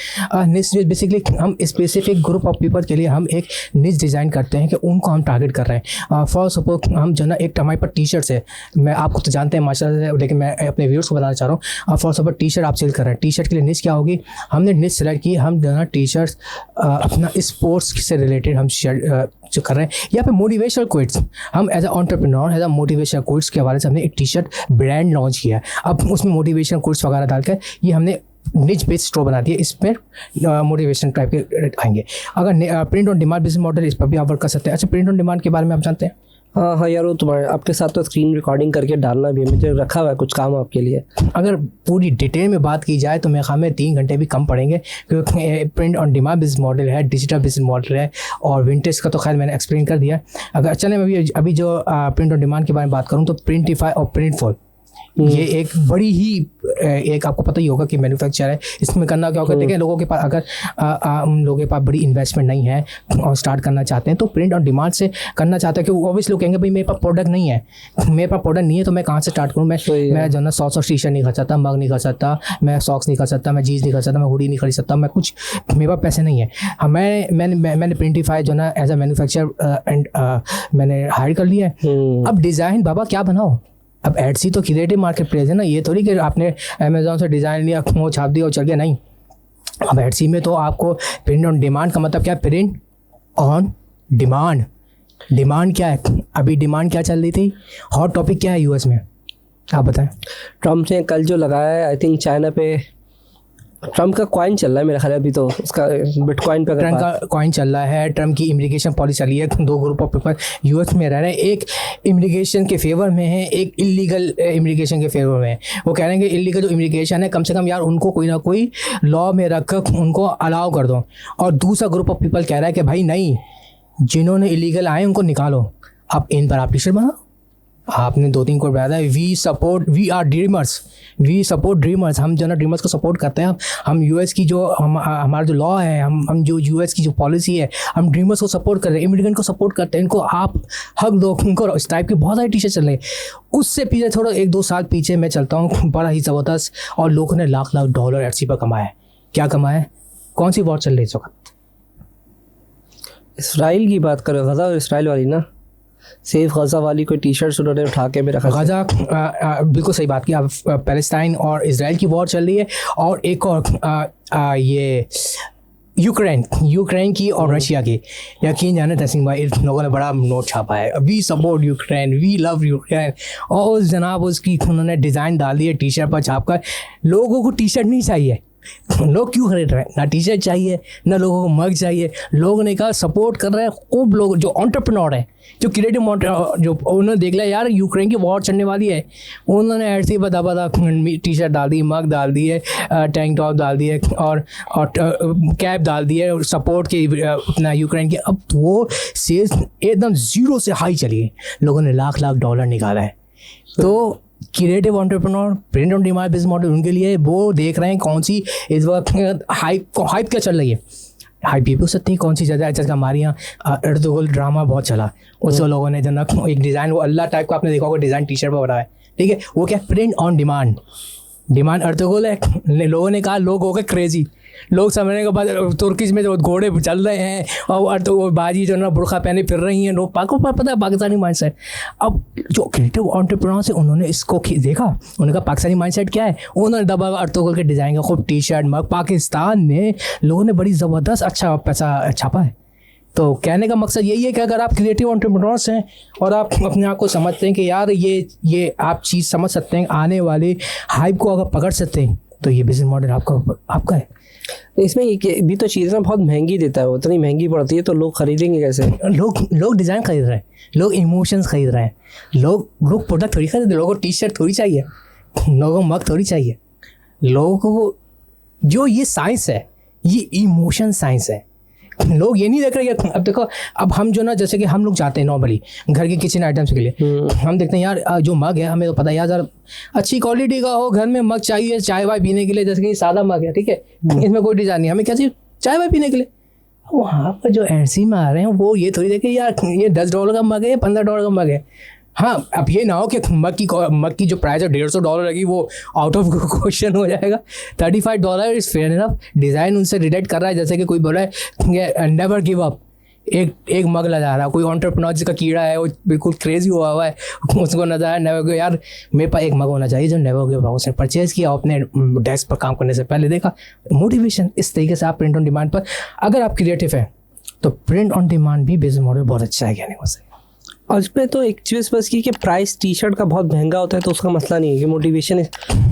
निच बेसिकली हम स्पेसिफिक ग्रुप ऑफ पीपल के लिए हम एक निच डिज़ाइन करते हैं कि उनको हम टारगेट कर रहे हैं। फॉर सपोज हम जो ना एक हमारे पर टी शर्ट्स है, मैं आपको तो जानते हैं माशाल्लाह से, लेकिन मैं अपने व्यूअर्स को बताना चाह रहा हूँ। फॉर सपोज टी शर्ट आप सेल कर रहे हैं, टी शर्ट के लिए निच क्या होगी, हमने निच सेलेक्ट की, हम जो ना टी शर्ट्स अपना स्पोर्ट्स से रिलेटेड हम जो कर रहे हैं। यहाँ पे मोटिवेशनल कोट्स, हम as a entrepreneur as a motivational quotes के हवाले से हमने एक टी शर्ट ब्रांड लॉन्च किया है। अब उसमें मोटिवेशनल कोट्स वगैरह डालकर ये हमने निच बेस्ड स्टोर बना दिया, इसमें मोटिवेशन टाइप के आएंगे। अगर print on demand business model, इस पर भी आप वर्क कर सकते हैं। अच्छा, प्रिंट ऑन डिमांड के बारे में आप जानते हैं? हाँ यार, वो तुम्हारे आपके साथ तो स्क्रीन रिकॉर्डिंग करके डालना भी है, मुझे रखा हुआ है कुछ काम आपके लिए। अगर पूरी डिटेल में बात की जाए तो मेरे ख्याल में 3 घंटे भी कम पड़ेंगे, क्योंकि print on demand business model है, डिजिटल बिजनेस मॉडल है, और विंटेज का तो खैर मैंने एक्सप्लेन कर दिया। अगर चले मैं अभी जो प्रिंट ऑन डिमांड के बारे में बात करूँ तो प्रिंटिफाई और प्रिंटफुल, ये एक बड़ी ही एक आपको पता ही होगा कि मैन्युफैक्चर है। इसमें करना क्या होगा, देखिए लोगों के पास अगर उन लोगों के पास बड़ी इन्वेस्टमेंट नहीं है और स्टार्ट करना चाहते हैं तो प्रिंट ऑन डिमांड से करना चाहते हैं, क्योंकि ऑब्वियसली लोग कहेंगे भाई मेरे पास प्रोडक्ट नहीं है, तो मैं कहाँ से स्टार्ट करूँ। मैं जो ना 100 टी शर्ट नहीं खरीद सकता, मग नहीं खरीद सकता, मैं सॉक्स नहीं खरीद सकता, मैं जीन्स नहीं खरीद सकता, मैं हुडी नहीं खरीद सकता, मैं कुछ मेरे पास पैसे नहीं है। मैंने प्रिंटिफाई जो ना एज अ मैन्युफैक्चर एंड मैंने हायर कर लिया है। अब डिज़ाइन बाबा क्या बनाओ, अब एडसी तो क्रिएटिव मार्केट प्लेस है ना, ये थोड़ी कि आपने अमेज़ॉन से डिज़ाइन लिया, वो छाप दिया और चल गया, नहीं। अब एडसी में तो आपको प्रिंट ऑन डिमांड का मतलब क्या है, प्रिंट ऑन डिमांड। डिमांड क्या है, अभी डिमांड क्या चल रही थी, हॉट टॉपिक क्या है यूएस में, आप बताएं। ट्रम्प ने कल जो लगाया है, आई थिंक चाइना पे ट्रम्प का कॉइन चल रहा है मेरा ख्याल, अभी तो उसका बिटकॉइन पे ट्रम्प का कॉइन चल रहा है। ट्रम्प की इमिग्रेशन पॉलिसी चली है, 2 ग्रुप ऑफ पीपल यूएस में रह रहे हैं, एक इमिग्रेशन के फेवर में है, एक इलीगल इमिग्रेशन के फेवर में है। वो कह रहे हैं कि इलीगल जो इमिग्रेशन है कम से कम यार उनको कोई ना कोई लॉ में रख उनको अलाउ कर दो, और दूसरा ग्रुप ऑफ पीपल कह रहा है कि भाई नहीं, जिन्होंने इलीगल आए उनको निकालो, अब इन पर आप टी शर्ट बनाओ। आपने 2-3 कोड बताया, वी सपोर्ट ड्रीमर्स, हम जो ना ड्रीमर्स को सपोर्ट करते हैं। हम यूएस की जो हमारा जो लॉ है, हम जो यूएस की जो पॉलिसी है, हम ड्रीमर्स को सपोर्ट कर रहे हैं, इमिग्रेंट को सपोर्ट करते हैं, इनको आप हक दो, उनको इस टाइप की बहुत सारी टी शर्ट चल रही है। उससे पीछे थोड़ा 1-2 साल पीछे मैं चलता हूँ, बड़ा ही ज़बरदस्त, और लोगों ने लाख $1 एडसी पर कमाया है। क्या कमाया है, कौन सी वॉर चल रही है इस वक्त? इसराइल की बात करो, गज़ा और इसराइल वाली ना, सेफ गज़ा वाली कोई टी शर्ट्स उन्होंने उठा के मेरा गज़ा, बिल्कुल सही बात की आप, पैलेस्टाइन और इजराइल की वॉर चल रही है, और एक और ये यूक्रेन की और रशिया की। यकीन जाने तस्लीम भाई, इन लोगों ने बड़ा नोट छापा है, we support Ukraine, we love Ukraine, और उस जनाब उसकी उन्होंने डिज़ाइन डाल दी है टी शर्ट पर छाप कर। लोगों को टी शर्ट नहीं चाहिए, लोग क्यों खरीद रहे हैं, ना टी शर्ट चाहिए ना लोगों को मग चाहिए। लोगों ने कहा सपोर्ट कर रहे हैं, खूब लोग जो एंटरप्रेन्योर है, जो क्रिएटिव जो उन्होंने देख लिया यार यूक्रेन की वॉर चलने वाली है, उन्होंने ऐसे ही बता टी शर्ट डाल दी, मग डाल दिए, टैंक टॉप डाल दिए, और कैप डाल दिए सपोर्ट के अपना यूक्रेन की। अब वो सेल्स एकदम 0 से हाई चली है, लोगों ने लाख $1 निकाला है। तो creative entrepreneur, print on demand business model, उनके लिए वो देख रहे हैं कौन सी इस वक्त हाइप क्या चल रही है। हाइप भी हो सकती है कौन सी जगह है, जैसे हमारे यहाँ अर्तुगरुल ड्रामा बहुत चला, उसमें लोगों ने जना एक डिज़ाइन, वो अल्लाह टाइप का आपने देखा होगा डिज़ाइन टी शर्ट पर बना है, ठीक है, वो क्या प्रिंट ऑन डिमांड अर्तुगरुल है। लोगों ने कहा, लोग हो गए क्रेजी, लोग समझने के बाद तुर्किश में जो घोड़े चल रहे हैं और तो बाजी जो ना बुरखा पहने फिर रही हैं, लोग पता है पाकिस्तानी माइंडसेट। अब जो क्रिएटिव एंटरप्रेन्योर्स है उन्होंने इसको देखा, उन्होंने कहा पाकिस्तानी माइंडसेट क्या है, उन्होंने दबा अर्तुगरुल के डिज़ाइन का खूब टी शर्ट मग, पाकिस्तान में लोगों ने बड़ी ज़बरदस्त अच्छा पैसा छापा है। तो कहने का मकसद यही है कि अगर आप क्रिएटिव एंटरप्रेन्योर्स हैं और आप अपने आप को समझते हैं कि यार ये आप चीज़ समझ सकते हैं, आने वाले हाइप को अगर पकड़ सकते हैं, तो ये बिजनेस मॉडल आपका है। इसमें भी तो चीज़ें ना बहुत महंगी देता है, वो इतनी महंगी पड़ती है तो लोग खरीदेंगे कैसे? लोग डिज़ाइन खरीद रहे हैं, लोग इमोशंस खरीद रहे हैं, लोग प्रोडक्ट थोड़ी खरीद रहे हैं, लोगों को टी शर्ट थोड़ी चाहिए, लोगों को मग थोड़ी चाहिए, लोगों को जो ये साइंस है, ये इमोशन साइंस है। लोग ये नहीं देख रहे कि अब देखो, अब हम जो ना, जैसे कि हम लोग जाते हैं नॉर्मली घर के किचन आइटम्स के लिए, हम देखते हैं यार जो मग है, हमें तो पता है यार अच्छी क्वालिटी का हो, घर में मग चाहिए चाय वाय पीने के लिए, जैसे कि सादा मग है, ठीक है, इसमें कोई डिज़ाइन नहीं, हमें क्या चाहिए, चाय वाय पीने के लिए। वहाँ पर जो एनसी में आ रहे हैं वो ये थोड़ी देखे यार ये $10 का मग है, $15 का मग है। हाँ, अब ये ना हो कि मग की जो प्राइस है $150 लगी, वो आउट ऑफ क्वेश्चन हो जाएगा। $35 इज़ फेयर इनफ। डिज़ाइन उनसे रिलेट कर रहा है, जैसे कि कोई बोला है नेवर गिव अप, एक मग लगा रहा है, कोई एंटरप्रेन्योर जिसका कीड़ा है, वो बिल्कुल क्रेजी हुआ है, उसको नजर आया नेवर गिव, यार मेरे पास एक मग होना चाहिए जो नेवर गिव अप। उसने परचेज़ किया, अपने डेस्क पर काम करने से पहले देखा, मोटिवेशन। इस तरीके से आप प्रिंट ऑन डिमांड पर, अगर आप क्रिएटिव हैं तो प्रिंट ऑन डिमांड भी बिजनेस मॉडल बहुत अच्छा है, कहने को सही। और इसमें तो एक चीज़ बस की कि प्राइस टी शर्ट का बहुत महंगा होता है तो उसका मसला नहीं है, कि मोटिवेशन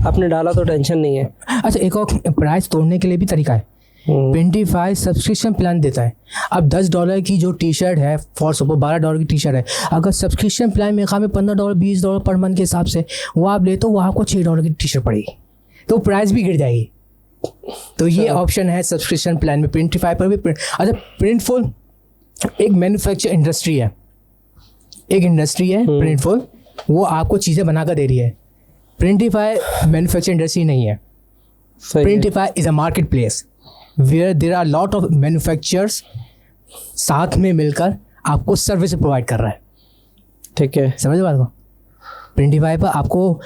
आपने डाला तो टेंशन नहीं है। अच्छा, एक और प्राइस तोड़ने के लिए भी तरीका है। 25 सब्सक्रिप्शन प्लान देता है। अब $10 की जो टी शर्ट है, फॉर सपोज $12 की टी शर्ट है, अगर सब्सक्रिप्शन प्लान में में $15 $20 पर मंथ के हिसाब से वो आप ले, तो वो आपको $6 की टी शर्ट पड़ेगी, तो प्राइस भी गिर जाएगी। तो ये ऑप्शन है सब्सक्रिप्शन प्लान में। 25 पर भी अच्छा, प्रिंटफुल एक मैन्युफैक्चर इंडस्ट्री है, प्रिंटफुल, वो आपको चीज़ें बनाकर दे रही है। प्रिंटिफाई मैन्युफैक्चर इंडस्ट्री नहीं है। Printify is a marketplace where there are lot of manufacturers साथ में मिलकर आपको सर्विस प्रोवाइड कर रहा है। ठीक है, समझ बात को। प्रिंटिफाई पर आपको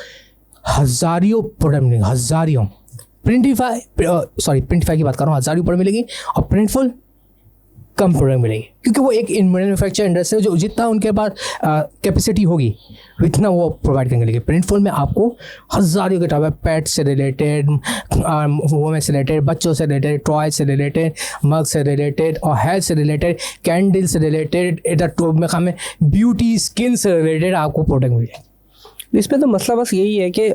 हज़ारियों प्रोडक्ट मिलेंगे, हज़ारियों। प्रिंटिफाई की बात कर रहा हूँ, हज़ारियों प्रोडक्ट मिलेगी, और प्रिंटफुल कम प्रोडक्ट मिलेगी, क्योंकि वो एक मैन्युफैक्चर इंडस्ट्री है, जो जितना उनके पास कैपेसिटी होगी इतना वो प्रोवाइड करेंगे। लेकिन प्रिंटफुल में आपको हज़ारों के टाइप, पेट से रिलेटेड, वोमेन से रिलेटेड, बच्चों से रिलेटेड, टॉय से रिलेटेड, मग से रिलेटेड, और हेल्थ से रिलेटेड, कैंडल से रिलेटेड, इधर में ब्यूटी स्किन से रिलेटेड आपको प्रोडक्ट मिल जाए। इसमें तो मसला बस यही है कि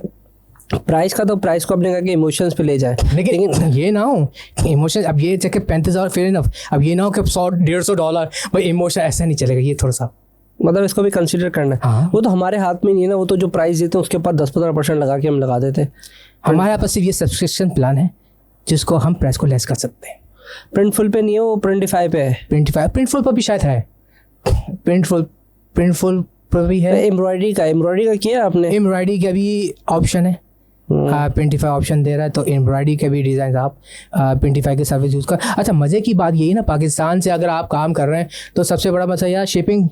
प्राइस का, तो प्राइस को अपने करके इमोशंस पे ले जाए। लेकिन ये ना हो इमोशन, अब ये चेक $35 फेयर इनफ, अब ये ना हो कि $100-150 भाई इमोशन, ऐसा नहीं चलेगा। ये थोड़ा सा मतलब इसको भी कंसीडर करना है। हाँ। वो तो हमारे हाथ में नहीं है ना, वो तो जो प्राइस देते हैं उसके ऊपर 10-15% लगा के हम लगा देते हैं। हमारे पास सिर्फ ये सब्सक्रिप्शन प्लान है जिसको हम प्राइस को लेस कर सकते हैं। प्रिंटफुल पे नहीं है, वो प्रिंटिफाई पे है। प्रिंटफुल पर भी शायद है, प्रिंटफुल पर भी है। एम्ब्रॉयडरी का किया आपने? एम्ब्रॉयडरी का भी ऑप्शन है, प्रिंटिफाई ऑप्शन दे रहा है, तो एम्ब्रॉयडरी के भी डिज़ाइन आप प्रिंटिफाई की सर्विस यूज़ कर। अच्छा, मज़े की बात यही ना, पाकिस्तान से अगर आप काम कर रहे हैं तो सबसे बड़ा मसला यार शिपिंग।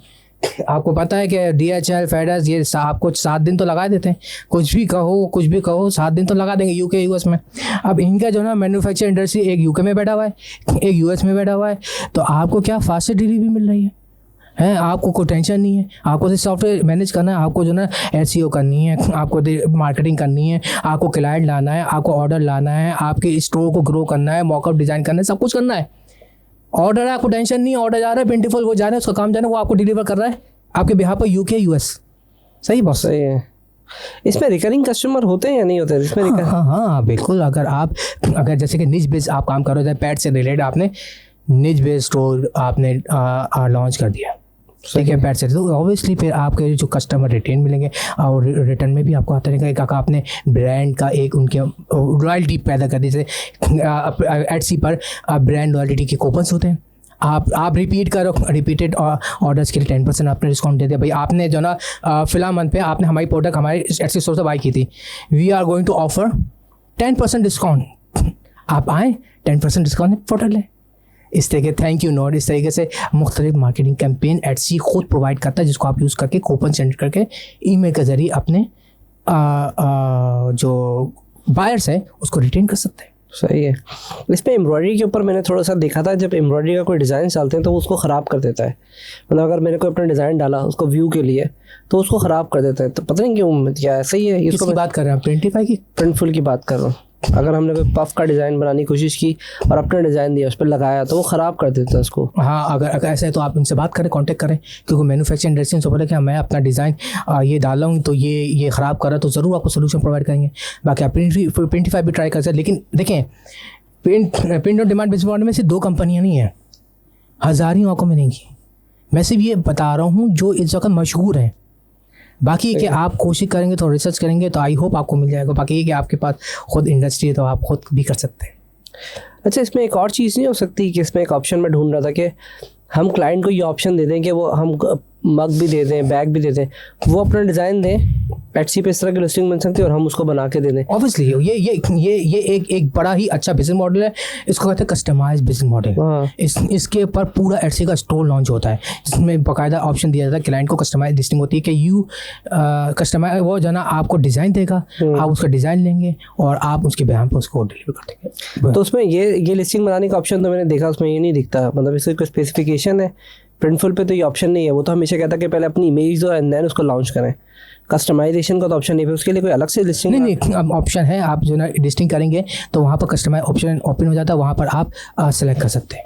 आपको पता है कि DHL, FedEx ये आपको 7 दिन तो लगा देते हैं, कुछ भी कहो 7 दिन तो लगा देंगे UK US में। अब इनका जो ना मैन्युफैक्चर इंडस्ट्री एक UK में बैठा हुआ है, एक US में बैठा हुआ है, तो आपको क्या फास्ट डिलीवरी मिल रही है, आपको कोई टेंशन नहीं है। आपको सिर्फ सॉफ्टवेयर मैनेज करना है, आपको जो ना SEO करनी है, आपको मार्केटिंग करनी है, आपको क्लाइंट लाना है, आपको ऑर्डर लाना है, आपके स्टोर को ग्रो करना है, मॉकअप डिज़ाइन करना है, सब कुछ करना है। ऑर्डर है, आपको टेंशन नहीं है, ऑर्डर जा रहा है, प्रिंटिफुल वो जा रहा है, उसका काम जा रहा है, वो आपको डिलीवर कर रहा है आपके बिहाफ पर UK US। सही बहुत सही है। इसमें रिकरिंग कस्टमर होते हैं या नहीं होते इसमें? हाँ, बिल्कुल। अगर जैसे कि निज बेस आप काम कर रहे हो, पैट से रिलेटेड आपने निज बेस स्टोर आपने लॉन्च कर दिया, ठीक है, पैट से, तो ऑब्वियसली फिर आपके जो कस्टमर रिटेन मिलेंगे, और रिटर्न में भी आपको आता रहेगा कि आपने ब्रांड का एक उनके रॉयल्टी पैदा कर दी। जैसे Etsy पर ब्रांड रॉयल्टी के कूपन्स होते हैं, आप रिपीटेड ऑर्डर्स के लिए 10% आपने डिस्काउंट दे दिया। भाई आपने जो ना फिलहाल मंथ पे आपने हमारी प्रोडक्ट हमारे Etsy स्टोर से बाई की थी, we are going to offer 10% discount. आप आएँ, 10% डिस्काउंट प्रोडक्ट लें। इस तरीके थैंक यू नोट, इस तरीके से मुख्तलिफ मार्केटिंग कैंपेन Etsy खुद प्रोवाइड करता है, जिसको आप यूज़ करके कूपन सेंड करके ईमेल के ज़रिए अपने जो बायर्स है उसको रिटेन कर सकते हैं। सही है। इस पर एम्ब्रॉयडरी के ऊपर मैंने थोड़ा सा देखा था, जब एम्ब्रॉयडरी का कोई डिज़ाइन डालते हैं तो वो उसको ख़राब कर देता है। मतलब अगर मैंने कोई अपना डिज़ाइन डाला उसको व्यू के लिए, तो उसको ख़राब कर देता है, तो पता नहीं क्यों, क्या ऐसा ही है? इसकी बात कर रहे हैं, प्रिंटिफाई की? प्रिंटफुल की बात कर रहा हूँ। अगर हमने कोई पफ का डिज़ाइन बनाने की कोशिश की और अपना डिज़ाइन दिया, उस पर लगाया, तो वो ख़राब कर देता है उसको। हाँ, अगर ऐसा है तो आप उनसे बात करें, कांटेक्ट करें, क्योंकि मैन्युफैक्चरिंग इंडस्ट्री से बोले कि मैं अपना डिज़ाइन ये डाल रहा हूँ तो ये ख़राब कर रहा है, तो ज़रूर आपको सोल्यूशन प्रोवाइड करेंगे। बाकी आप प्रिंटिफाई भी ट्राई कर सकते हैं। लेकिन देखें, print on demand business model में सिर्फ 2 कंपनियाँ नहीं हैं, हज़ारों आपको मिलेंगी। मैं सिर्फ ये बता रहा हूँ जो इस वक्त मशहूर हैं। बाकी कि आप कोशिश करेंगे तो रिसर्च करेंगे तो आई होप आपको मिल जाएगा। बाकी ये कि आपके पास खुद इंडस्ट्री है तो आप खुद भी कर सकते हैं। अच्छा, इसमें एक और चीज़ नहीं हो सकती कि इसमें एक ऑप्शन में ढूंढ रहा था कि हम क्लाइंट को ये ऑप्शन दे दें कि वो हम मग भी दे दें, बैग भी दे दें, वो अपना डिज़ाइन दें, एटसी पे इस तरह की लिस्टिंग बन सकती है और हम उसको बना के दे दें। ऑब्वियसली ये एक बड़ा ही अच्छा बिजनेस मॉडल है। इसको कहते हैं कस्टमाइज बिजनेस मॉडल। इसके ऊपर पूरा एटसी का स्टोर लॉन्च होता है, जिसमें बाकायदा ऑप्शन दिया जाता है क्लाइंट को। कस्टमाइज लिस्टिंग होती है कि कस्टमाइज वो जो ना आपको डिज़ाइन देगा, आप उसका डिज़ाइन लेंगे और आप उसके बयान पर उसको डिलीवर कर देंगे। तो उसमें ये लिस्टिंग बनाने का ऑप्शन तो मैंने देखा, उसमें ये नहीं दिखता, मतलब इसका कोई स्पेसिफिकेशन है। प्रिंटफुल पे तो ये ऑप्शन नहीं है। वो तो हमेशा कहता है कि पहले अपनी इमेज दो एंड देन उसको लॉन्च करें। कस्टमाइजेशन का तो ऑप्शन नहीं है, उसके लिए कोई अलग से लिस्टिंग नहीं, अब ऑप्शन है। आप जो ना लिस्टिंग करेंगे तो वहाँ पर कस्टमाइज ऑप्शन ओपन हो जाता है, वहाँ पर आप सेलेक्ट कर सकते हैं।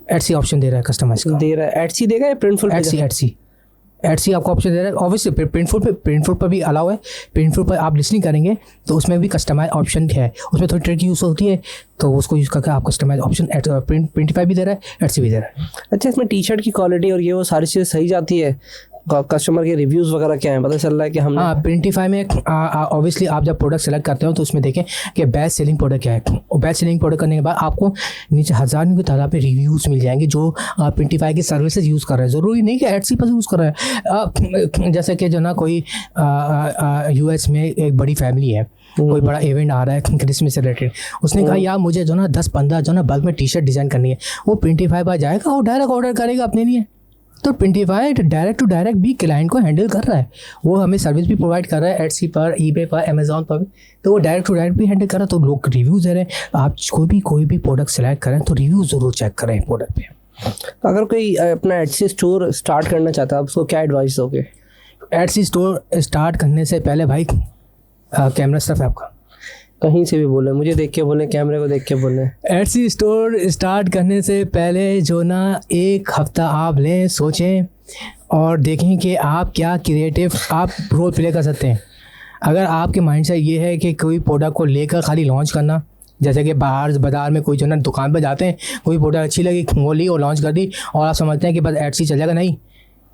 एटसी ऑप्शन दे रहा है, कस्टमाइज का दे रहा है। एटसी देगा या प्रिंटफुल? एटसी आपको ऑप्शन दे रहा है। ऑब्वियसली प्रिंटफुल पर भी अलाउ है। प्रिंटफुल पर आप लिस्टिंग करेंगे तो उसमें भी कस्टमाइज ऑप्शन है, उसमें थोड़ी ट्रिक यूज़ होती है, तो उसको यूज़ करके आप कस्टमाइज ऑप्शन प्रिंटिफाई भी दे रहा है, एटसी भी दे रहा है। अच्छा, इसमें टी शर्ट की क्वालिटी और ये वो सारी चीज़ें सही जाती है? कस्टमर के रिव्यूज़ वगैरह क्या हैं, पता चल रहा है कि हम? हाँ, प्रिंटिफाई में ऑब्वियसली आप जब प्रोडक्ट सेलेक्ट करते हो तो उसमें देखें कि बेस्ट सेलिंग प्रोडक्ट क्या है। और बेस्ट सेलिंग प्रोडक्ट करने के बाद आपको नीचे हज़ारों की तादाद पे रिव्यूज़ मिल जाएंगे जो प्रिंटिफाई की सर्विसेज यूज़ कर रहे हैं। ज़रूरी नहीं कि एटसी पर यूज़ कर रहे हैं। जैसे कि जो ना कोई US में एक बड़ी फैमिली है, कोई बड़ा इवेंट आ रहा है क्रिसमस से रिलेटेड, उसने कहा यार मुझे जो ना 10-15 जो ना बल्क में टी शर्ट डिज़ाइन करनी है। वो प्रिंटिफाई पर जाएगा और डायरेक्ट ऑर्डर करेगा अपने लिए। तो प्रिंटिफाई डायरेक्ट टू डायरेक्ट भी क्लाइंट को हैंडल कर रहा है, वो हमें सर्विस भी प्रोवाइड कर रहा है एटसी पर, ईबे पर, अमेजोन पर भी। तो वो डायरेक्ट टू डायरेक्ट भी हैंडल कर रहा है। तो लोग रिव्यूज़ दे रहे हैं। आप कोई भी प्रोडक्ट सेलेक्ट करें तो रिव्यू ज़रूर चेक करें प्रोडक्ट पे। अगर कोई अपना एटसी स्टोर स्टार्ट करना चाहता है, आप उसको क्या एडवाइस दोगे? एटसी स्टोर स्टार्ट करने से पहले भाई कैमरा सिर्फ है आपका, कहीं से भी बोले, मुझे देख के बोले, कैमरे को देख के बोले। एटसी स्टोर स्टार्ट करने से पहले जो ना 1 हफ्ता आप लें, सोचें और देखें कि आप क्या क्रिएटिव आप रोल प्ले कर सकते हैं। अगर आपके माइंड से ये है कि कोई प्रोडक्ट को लेकर खाली लॉन्च करना, जैसे कि बाज़ार में कोई जो ना दुकान पर जाते हैं, कोई प्रोडक्ट अच्छी लगी वो ली और लॉन्च कर दी और आप समझते हैं कि बस एटसी चलेगा, नहीं,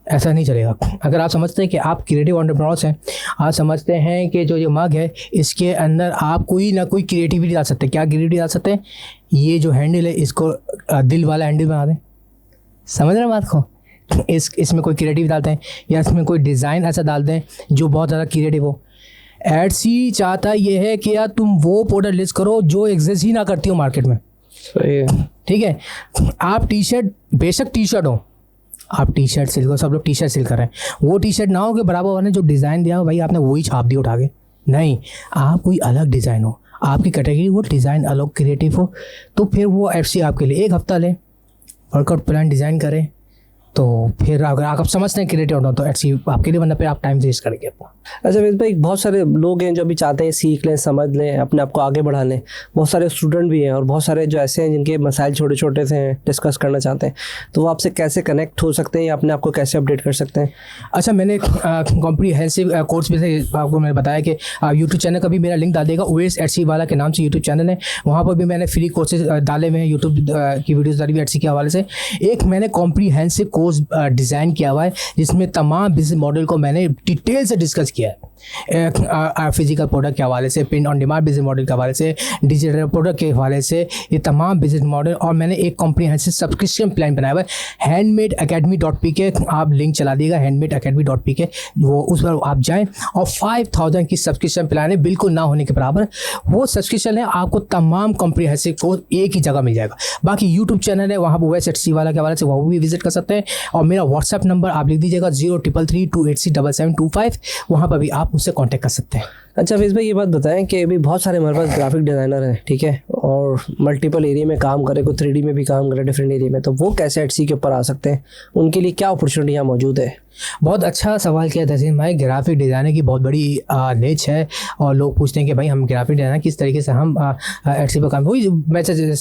ऐसा नहीं चलेगा। अगर आप समझते हैं कि आप क्रिएटिव एंटरप्रेन्योर्स हैं, आप समझते हैं कि जो मग है इसके अंदर आप कोई ना कोई क्रिएटिविटी डाल सकते हैं। क्या क्रिएटिविटी डाल सकते हैं? ये जो हैंडल है इसको दिल वाला हैंडल बना दें। समझ रहे हैं बात को? इसमें कोई क्रिएटिव डालते हैं या इसमें कोई डिज़ाइन ऐसा डालते हैं जो बहुत ज़्यादा क्रिएटिव हो। एटसी चाहता ये है कि यार तुम वो प्रोडक्ट लिस्ट करो जो एग्जिस्ट ही ना करती हो मार्केट में। सही है, ठीक है। आप टी शर्ट, बेशक टी शर्ट हो, आप टी शर्ट सिल करो, सब लोग टी शर्ट सिल कर रहे हैं, वो टी शर्ट ना हो कि बराबर वाले जो डिज़ाइन दिया हो भाई आपने वही छाप दी उठा के, नहीं, आप कोई अलग डिज़ाइन हो, आपकी कैटेगरी वो डिज़ाइन अलग क्रिएटिव हो, तो फिर वो एटसी आपके लिए 1 हफ्ता ले, वर्कआउट प्लान डिज़ाइन करें, तो फिर अगर आप समझते हैं क्रिएटिव होना तो एटसी आपके लिए, वरना फिर आप टाइम वेस्ट करेंगे अपना। अच्छा वेद भाई, बहुत सारे लोग हैं जो भी चाहते हैं सीख लें, समझ लें, अपने आप को आगे बढ़ा लें। बहुत सारे स्टूडेंट भी हैं और बहुत सारे जो ऐसे हैं जिनके मसाइल छोटे छोटे से हैं, डिस्कस करना चाहते हैं, तो वो आपसे कैसे कनेक्ट हो सकते हैं या अपने आप को कैसे अपडेट कर सकते हैं? अच्छा, मैंने कॉम्प्रीहेंसिव कोर्स में से आपको मैंने बताया कि यूट्यूब चैनल का भी मेरा लिंक डाल देगा। ओएस एटसी वाला के नाम से यूट्यूब चैनल है, वहाँ पर भी मैंने फ्री कोर्सेज डाले हुए हैं, यूट्यूब की वीडियोज़ डाली हुई एटसी के हवाले से। एक मैंने कॉम्प्रीहेंसिव कोर्स डिज़ाइन किया हुआ है जिसमें तमाम बिजनेस मॉडल को मैंने डिटेल से डिस्कस किया है। फिजिकल प्रोडक्ट के हवाले से, print on demand business model के हवाले से, डिजिटल प्रोडक्ट के हवाले से, ये तमाम बिजनेस मॉडल। और मैंने एक कॉम्प्रिहेंसिव सब्सक्रिप्शन प्लान बनाया हुआ है, handmadeacademy.pk, आप लिंक चला दिएगा handmadeacademy.pk, वो उस पर आप जाएं और 5000 की सब्सक्रिप्शन प्लान है, बिल्कुल ना होने के बराबर। वो सब्सक्रिप्शन है, आपको तमाम कॉम्प्रिहेंसिव कोर्स एक ही जगह मिल जाएगा। बाकी यूट्यूब चैनल है, वहाँ पर ओएस एटसी वाला के हवाले से वहाँ भी विजिट कर सकते हैं। और मेरा व्हाट्सएप नंबर आप लिख दीजिएगा 0332807725, वहाँ पर भी आप मुझसे कांटेक्ट कर सकते हैं। अच्छा फैज़ भाई, ये बात बताएं कि अभी बहुत सारे हमारे पास ग्राफिक डिज़ाइनर हैं, ठीक है, और मल्टीपल एरिया में काम करे, कोई 3D में भी काम करे डिफरेंट एरिया में, तो वो कैसे एटसी के ऊपर आ सकते हैं? उनके लिए क्या अपॉर्चुनिटी यहाँ मौजूद है? बहुत अच्छा सवाल किया तहसीन भाई। ग्राफिक डिज़ाइनर की बहुत बड़ी निच है और लोग पूछते हैं कि भाई हम ग्राफिक डिज़ाइनर किस तरीके से हम एटसी पर काम, वही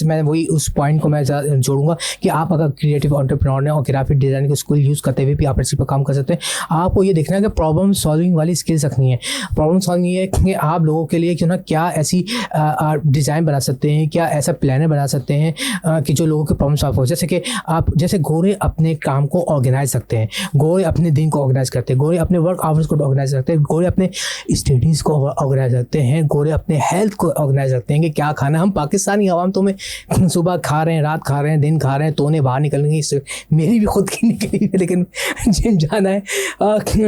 मैं वही उस पॉइंट को मैं जोड़ूंगा कि आप अगर क्रिएटिव एंटरप्रेन्योर हैं और ग्राफिक डिज़ाइनिंग को स्किल यूज़ करते हुए भी आप एटसी पर काम कर सकते हैं। आपको ये देखना है कि प्रॉब्लम सॉल्विंग वाली स्किल्स रखनी है। प्रॉब्लम सॉल्विंग ये है कि आप लोगों के लिए क्यों ना क्या ऐसी डिज़ाइन बना सकते हैं, क्या ऐसा प्लानर बना सकते हैं कि जो लोगों के प्रॉब्लम सॉल्व हो। जैसे कि आप जैसे गोरे अपने काम को ऑर्गेनाइज रखते हैं, गोरे अपने दिन को ऑर्गेनाइज करते हैं, गोरे अपने वर्क आवर्स को ऑर्गेनाइज रखते हैं, गोरे अपने स्टडीज़ को ऑर्गेनाइज रखते हैं, गोरे अपने हेल्थ को ऑर्गेनाइज रखते हैं कि क्या खाना। हम पाकिस्तानी आवाम तो में सुबह खा रहे हैं, रात खा रहे हैं, दिन खा रहे हैं, तोने बाहर निकलेंगे, मेरी भी खुद की निकली है लेकिन जिम जाना है।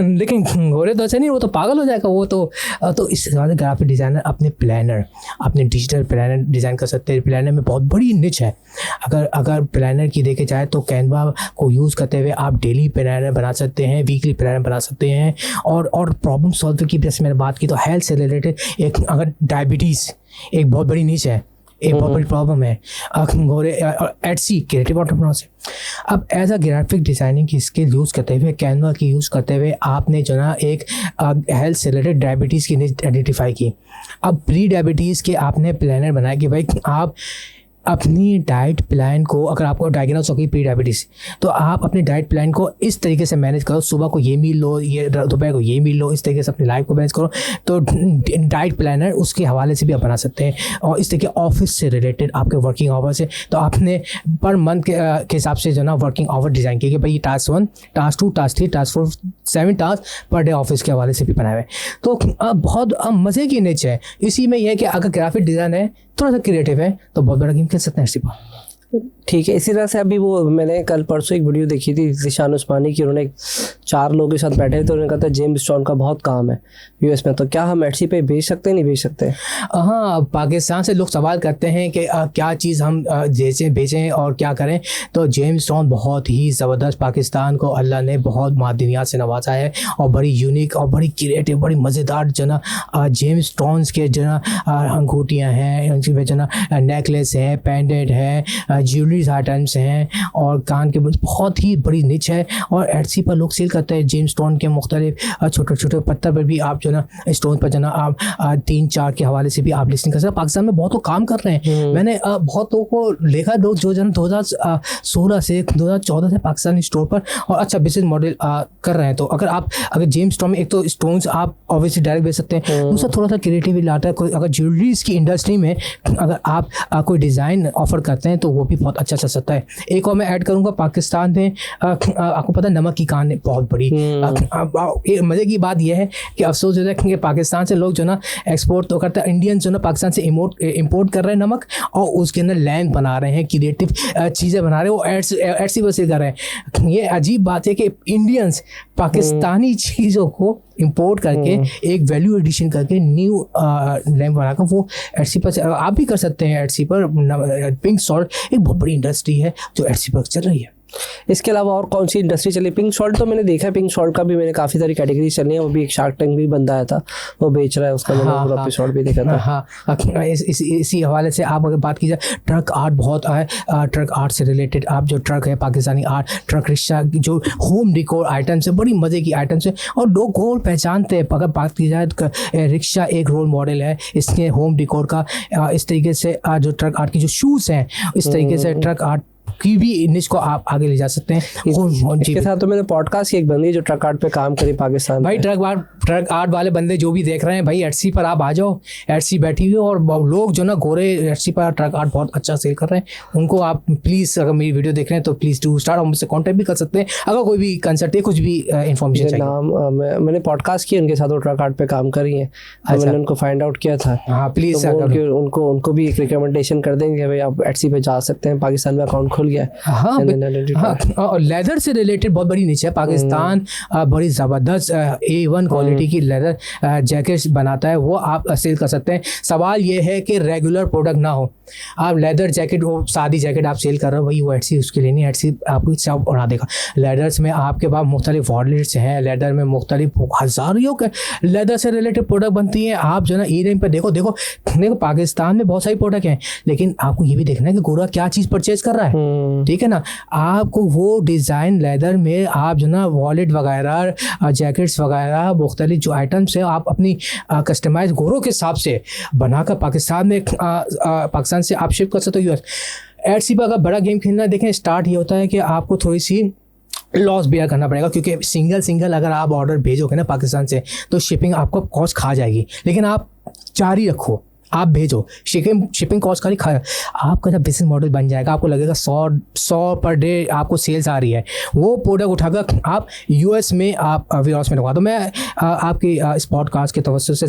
लेकिन गोरे तो ऐसे नहीं, वो तो पागल हो जाएगा वो तो इस ज़्यादा ग्राफिक डिज़ाइनर अपने प्लानर, अपने डिजिटल प्लानर डिज़ाइन कर सकते हैं। प्लानर में बहुत बड़ी निच है। अगर प्लानर की देखे जाए तो कैनवा को यूज़ करते हुए आप डेली प्लानर बना सकते हैं, वीकली प्लानर बना सकते हैं। और प्रॉब्लम सॉल्व की जैसे मैंने बात की तो हेल्थ से रिलेटेड एक अगर डायबिटीज़ एक बहुत बड़ी निच है, एक बहुत बड़ी प्रॉब्लम है गोरे एटसी क्रिएटिव एंटरप्रेन्योर से। अब एज अ ग्राफिक डिज़ाइनिंग की स्किल यूज़ करते हुए, कैनवा की यूज़ करते हुए आपने जो ना एक हेल्थ से रिलेटेड डायबिटीज़ की निच आइडेंटिफाई की। अब प्री डायबिटीज़ के आपने प्लानर बनाया कि भाई आप अपनी डाइट प्लान को, अगर आपको डायग्नोस हो गई प्री डायबिटीज़, तो आप अपने डाइट प्लान को इस तरीके से मैनेज करो, सुबह को ये मील लो, ये दोपहर को ये मील लो, इस तरीके से अपनी लाइफ को मैनेज करो। तो डाइट प्लानर उसके हवाले से भी आप बना सकते हैं। और इस तरीके ऑफिस से रिलेटेड आपके वर्किंग आवर्स है तो आपने पर मंथ के हिसाब से जो ना वर्किंग आवर डिज़ाइन किए कि भाई task 1, task 2, task 3, task 4, 7 task per day office के हवाले से भी बनाए हुए। तो बहुत मज़े की निच है। इसी में यह है कि अगर ग्राफिक डिज़ाइन है, थोड़ा सा क्रिएटिव है, तो बहुत बड़ा गेम खेल सकते हैं एटसी पर। ठीक है। इसी तरह से अभी वो मैंने कल परसों एक वीडियो देखी थी ज़ीशान उस्मानी की, उन्होंने 4 लोगों के साथ बैठे थे तो उन्होंने कहा था जेम्स स्टोन का बहुत काम है यूएस में, तो क्या हम एटसी पे बेच सकते हैं, नहीं बेच सकते? हाँ, पाकिस्तान से लोग सवाल करते हैं कि क्या चीज़ हम बेचें और क्या करें। तो जेम्स स्टोन बहुत ही ज़बरदस्त, पाकिस्तान को अल्लाह ने बहुत मादनियात से नवाजा है और बड़ी यूनिक और बड़ी क्रिएटिव, बड़ी मज़ेदार जो ना जेम्स स्टोन्स के जो ना अंगूठियाँ हैं, उनकी जो ना नेकलेस है, पेंडेंट है, ज्वेलरीज आइटम्स हैं और कान के बहुत ही बड़ी निच है। और एटसी पर लोग सेल करते हैं जेम्स स्टोन के मुख्तलिफ छोटे छोटे पत्थर पर भी आप जो ना स्टोन पर जो ना आप 3-4 के हवाले से भी आप लिस्टिंग कर सकते हैं। पाकिस्तान में बहुत लोग काम कर रहे हैं। मैंने बहुत लोगों को देखा, लोग जो जन 2016 से 2014 से पाकिस्तानी स्टोर पर और अच्छा बिजनेस मॉडल कर रहे हैं। तो अगर जेम्स स्टोन में एक तो स्टोन्स आप ऑब्वियसली डायरेक्ट बेच सकते हैं, दूसरा थोड़ा सा क्रिएटिविटी लाता है। कोई अगर ज्वेलरीज की इंडस्ट्री में अगर आप कोई डिज़ाइन ऑफर करते हैं तो वो भी बहुत अच्छा चल सकता है। एक और मैं ऐड करूंगा, पाकिस्तान में आपको पता है नमक की कान बहुत बड़ी। मज़े की बात यह है कि अफसोस होता है कि पाकिस्तान से लोग जो ना एक्सपोर्ट तो करते हैं, इंडियन जो ना पाकिस्तान से इम्पोर्ट कर रहे हैं नमक और उसके अंदर लैंप बना रहे हैं, क्रिएटिव चीज़ें बना रहे हैं, वो एटसी पर सेल कर रहे हैं। ये अजीब बात है कि इंडियंस पाकिस्तानी चीज़ों को इंपोर्ट करके एक वैल्यू एडिशन करके न्यू लैंप बनाकर वो एटसी पर आप भी कर सकते हैं। एटसी पर पिंक सॉल्ट एक बहुत बड़ी इंडस्ट्री है जो एटसी पर चल रही है। इसके अलावा और कौन सी इंडस्ट्री चली? पिंक सॉल्ट तो मैंने देखा है, पिंक सॉल्ट का भी मैंने काफ़ी सारी कैटेगरीज चली हैं। वो भी एक शार्क टैंक भी बंदा आया था, वो बेच रहा है, उसका मैंने पूरा एपिसोड भी देखा था। हाँ, इसी हवाले से आप अगर बात की जाए, ट्रक आर्ट बहुत है। ट्रक आर्ट से रिलेटेड आप जो ट्रक है, पाकिस्तानी आर्ट, ट्रक रिक्शा, जो होम डिकोर आइटम्स है, बड़ी मज़े की आइटम्स है और लोग को पहचानते हैं। अगर बात की जाए तो रिक्शा एक रोल मॉडल है इसके होम डिकोर का। इस तरीके से जो ट्रक आर्ट की जो शूज़ हैं, इस तरीके से ट्रक आर्ट की भी निश को आप आगे ले जा सकते हैं। इसके साथ तो मैंने पॉडकास्ट की एक बंदी जो ट्रक आर्ट पे काम करी पाकिस्तान भाई, ट्रक आर्ट वाले बंदे जो भी देख रहे हैं भाई, एटसी पर आप आ जाओ। एटसी बैठी हुई और लोग जो ना गोरे एटसी पर ट्रक आर्ट बहुत अच्छा सेल कर रहे हैं। उनको आप प्लीज़, अगर मेरी वीडियो देख रहे हैं तो प्लीज़ डू स्टार्ट, और मुझसे कॉन्टैक्ट भी कर सकते हैं अगर कोई भी कंसल्ट है, कुछ भी इन्फॉर्मेशन चाहिए। नाम मैंने पॉडकास्ट की उनके साथ, वो ट्रक आर्ट पे काम कर रही हैं। मैंने उनको फाइंड आउट किया था। हाँ प्लीज़, उनको भी एक रिकमेंडेशन कर देंगे भाई आप एटसी पे जा सकते हैं, पाकिस्तान में अकाउंट खोल गया है। हाँ हाँ, और लेदर से रिलेटेड बहुत बड़ी नीचे है पाकिस्तान। बड़ी ज़बरदस्त A1 क्वालिटी की लेदर जैकेट्स बनाता है, वो आप सेल कर सकते हैं। सवाल ये है कि रेगुलर प्रोडक्ट ना हो। आप लेदर जैकेट, वो सादी जैकेट आप सेल कर रहे हो, वही वो एटसी उसके लिए नहीं, एटसी आपको सब उड़ा देगा। लेदर्स में आपके पास मुख्तलिफ वॉलेट्स हैं, लेदर में मुख्तलिफ हज़ारों के लेदर से रिलेटेड प्रोडक्ट बनती हैं। आप जो ना ई-रिंग पे देखो पाकिस्तान में बहुत सारी प्रोडक्ट हैं, लेकिन आपको ये भी देखना है कि गोरा क्या चीज़ परचेज कर रहा है, ठीक है ना। आपको वो डिज़ाइन लेदर में आप जो ना वॉलेट वगैरह, जैकेट्स वगैरह, मुख्तलिफ जो आइटम्स हैं आप अपनी कस्टमाइज गोरों के हिसाब से बनाकर पाकिस्तान से आप शिप कर सकते हो यूएस। एटसी पर अगर बड़ा गेम खेलना देखें, स्टार्ट ये होता है कि आपको थोड़ी सी लॉस बेयर करना पड़ेगा, क्योंकि सिंगल अगर आप ऑर्डर भेजोगे ना पाकिस्तान से तो शिपिंग आपको कॉस्ट खा जाएगी। लेकिन आप जारी रखो, आप भेजो, शिपिंग कॉस्ट खाली खा, आपका जब बिजनेस मॉडल बन जाएगा, आपको लगेगा 100 पर डे आपको सेल्स आ रही है, वो प्रोडक्ट उठाकर आप यूएस में आप वेयरहाउस में लगवा दो। मैं आपकी इस पॉडकास्ट के तवज्जो से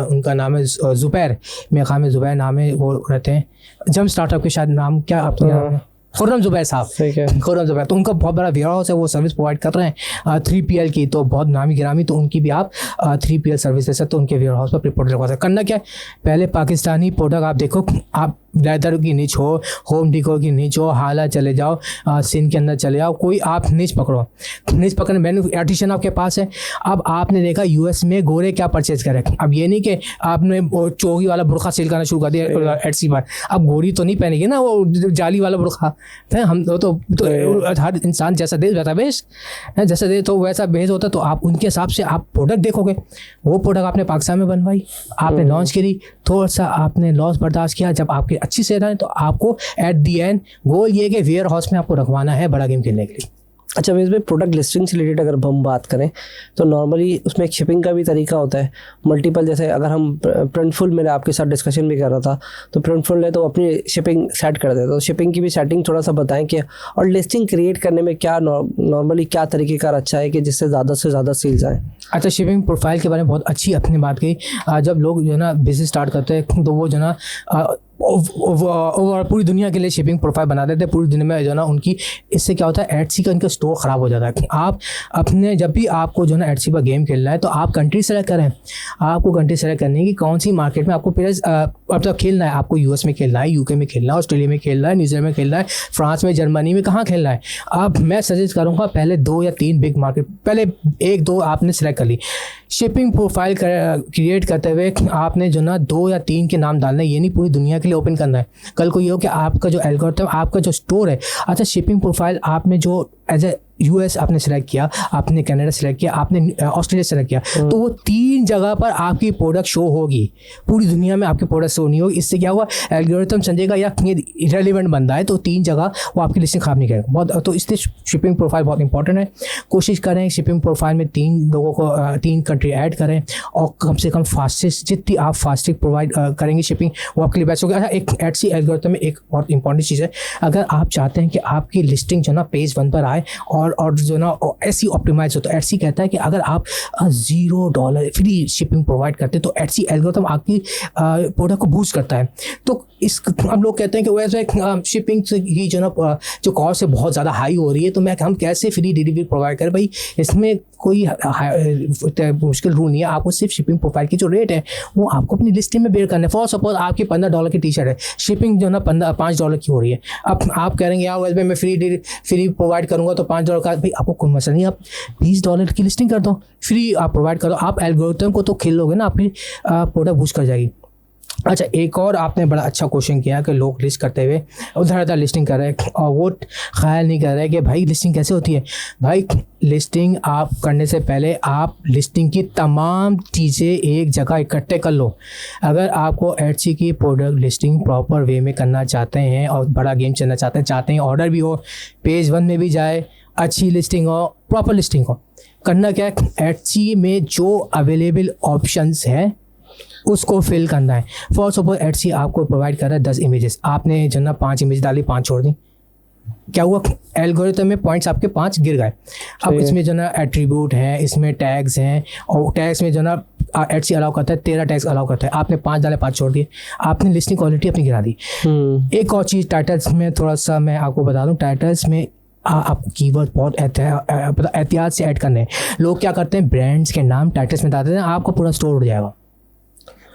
उनका नाम है ज़ुबैर, मेरे ख्याल में ज़ुबैर नाम है, वो रहते हैं जम स्टार्टअप के, शायद नाम क्या आपके खुर्रम ज़ुबैर साहब, खुर्रम ज़ुबैर, तो उनका बहुत बड़ा वेयरहाउस है, वो सर्विस प्रोवाइड कर रहे हैं 3PL की, तो बहुत नामी गिरामी, तो उनकी भी आप 3PL सर्विस ले सकते हो, उनके वेयरहाउस पर प्रोडक्ट लगवा सकते। करना क्या है, पहले पाकिस्तानी प्रोडक्ट आप देखो, आप लेदर की निच हो, होम डिकोर की निच हो, हाला चले जाओ, सिंध के अंदर चले जाओ, कोई आप निच पकड़ो, निच पकड़ने मैन्यू आर्टिशन आपके पास है। अब आपने देखा यूएस में गोरे क्या परचेज करें, अब ये नहीं कि आपने चोगी वाला बुरखा सेल करना शुरू कर दिया एटसी पर, अब गोरी तो नहीं पहनेगी ना वो जाली वाला बुरखा है, हम तो हर इंसान जैसा देश वैसा बेस है, जैसा देश तो वैसा बेस होता, तो आप उनके हिसाब से आप प्रोडक्ट देखोगे। वो प्रोडक्ट आपने पाकिस्तान में बनवाई, आपने लॉन्च करी, थोड़ा सा आपने लॉस बर्दाश्त किया, जब आपकी अच्छी सेल आए तो आपको एट दी एंड गोल ये कि वेयर हाउस में आपको रखवाना है बड़ा गेम खेलने के लिए। अच्छा, वेज भाई प्रोडक्ट लिस्टिंग से रिलेटेड अगर हम बात करें तो नॉर्मली उसमें एक शिपिंग का भी तरीका होता है मल्टीपल, जैसे अगर हम प्रिंटफुल, मैंने आपके साथ डिस्कशन भी कर रहा था, तो प्रिंटफुल है तो अपनी शिपिंग सेट कर देता, तो शिपिंग की भी सेटिंग थोड़ा सा बताएं कि, और लिस्टिंग क्रिएट करने में क्या नॉर्मली क्या तरीक़ेकार अच्छा है कि जिससे ज़्यादा से ज़्यादा सेल्स आए। अच्छा, शिपिंग प्रोफाइल के बारे में बहुत अच्छी अपनी बात कही। जब लोग जो है ना बिजनेस स्टार्ट करते हैं तो वो जो है ना पूरी दुनिया के लिए शिपिंग प्रोफाइल बना देते हैं, पूरी दुनिया में जो है ना उनकी, इससे क्या होता है एटसी का इनका स्टोर ख़राब हो जाता है। आप अपने जब भी आपको जो है ना एटसी पर गेम खेलना है तो आप कंट्री सेलेक्ट करें, आपको कंट्री सेलेक्ट करनी है कि कौन सी मार्केट में आपको मतलब खेलना है, आपको यूएस में खेलना है, यूके में खेलना है, ऑस्ट्रेलिया में खेलना है, न्यूजीलैंड में खेलना है, फ्रांस में, जर्मनी में, कहाँ खेलना है। अब मैं सजेस्ट करूँगा पहले 2 या 3 बिग मार्केट, पहले 1-2 आपने सेलेक्ट कर ली। शिपिंग प्रोफाइल क्रिएट करते हुए आपने जो ना 2 या 3 के नाम डालना है, ये नहीं पूरी दुनिया के लिए ओपन करना है। कल को ये हो कि आपका जो एल्गोरिथम, आपका जो स्टोर है, अच्छा शिपिंग प्रोफाइल आपने जो एज ए यूएस आपने सेलेक्ट किया, आपने कनाडा सेलेक्ट किया, आपने ऑस्ट्रेलिया सेलेक्ट किया, तो वो 3 जगह पर आपकी प्रोडक्ट शो होगी, पूरी दुनिया में आपकी प्रोडक्ट शो नहीं होगी। इससे क्या हुआ, एल्गोरिथम समझेगा या ये रेलिवेंट बंदा है, तो 3 जगह वो आपकी लिस्टिंग खराब नहीं करेगा बहुत। तो इसलिए शिपिंग प्रोफाइल बहुत इंपॉर्टेंट है। कोशिश करें शिपिंग प्रोफाइल में 3 लोगों को 3 कंट्री ऐड करें, और कम से कम फास्टेस्ट, जितनी आप फास्टेस्ट प्रोवाइड करेंगे शिपिंग, वो आपके लिए बेस्ट होगा। अच्छा, एक एटसी एल्गोरिथम में एक बहुत इंपॉर्टेंट चीज़ है, अगर आप चाहते हैं कि आपकी लिस्टिंग जो ना पेज 1 पर आए और जो ना एटसी ऑप्टिमाइज हो, तो एटसी कहता है कि अगर आप $0 फ्री शिपिंग प्रोवाइड करते हैं तो एटसी एल्गोरिथम आपकी प्रोडक्ट को बूस्ट करता है। तो इस अब लोग कहते हैं कि वैसे शिपिंग की जो ना जो कॉस्ट है बहुत ज़्यादा हाई हो रही है, तो हम कैसे फ्री डिलीवरी प्रोवाइड करें। भाई इसमें कोई मुश्किल रूल नहीं है, आपको सिर्फ शिपिंग प्रोफाइल की जो रेट है वो आपको अपनी लिस्टिंग में बेयर करना है। फॉर सपोज आपकी $15 की टी-शर्ट है, शिपिंग जो ना $5 की हो रही है। अब आप कह रहे हैं यार वैसे मैं फ्री प्रोवाइड करूँगा तो $5 का, भाई आपको कोई मसला नहीं, आप $20 की लिस्टिंग कर दो, फ्री आप प्रोवाइड करो, आप एल्गोरिथम को तो खेलोगे ना, आपकी प्रोडक्ट बूस्ट कर जाएगी। अच्छा, एक और आपने बड़ा अच्छा क्वेश्चन किया कि लोग लिस्ट करते हुए उधर उधर लिस्टिंग कर रहे हैं और वो ख्याल नहीं कर रहे कि भाई लिस्टिंग कैसे होती है। भाई लिस्टिंग आप करने से पहले आप लिस्टिंग की तमाम चीज़ें एक जगह इकट्ठे कर लो। अगर आपको एटसी की प्रोडक्ट लिस्टिंग प्रॉपर वे में करना चाहते हैं और बड़ा गेम चलना चाहते हैं, ऑर्डर भी हो, पेज 1 में भी जाए, अच्छी लिस्टिंग हो, प्रॉपर लिस्टिंग हो, करना क्या है, एटसी में जो अवेलेबल ऑप्शंस हैं उसको फिल करना है। फॉर सपोज एटसी आपको प्रोवाइड कर रहा है 10 इमेजेस, आपने जो ना 5 इमेज डाली, 5 छोड़ दी, क्या हुआ, एल्गोरिथम में पॉइंट्स आपके 5 गिर गए। अब इसमें जो ना एट्रीब्यूट है, इसमें टैग्स हैं, और टैग्स में जो ना एडसी अलाउ करता है, 13 टैग्स अलाउ करता है, आपने 5 डाले, 5 छोड़ दिए, आपने लिस्टिंग क्वालिटी अपनी गिरा दी। एक और चीज़ टाइटल्स में थोड़ा सा मैं आपको बता दूं, टाइटल्स में आपको कीवर्ड बहुत एहतियात से ऐड करने हैं। लोग क्या करते हैं, ब्रांड्स के नाम टाइटल्स में डालते हैं, आपका पूरा स्टोर उड़ जाएगा।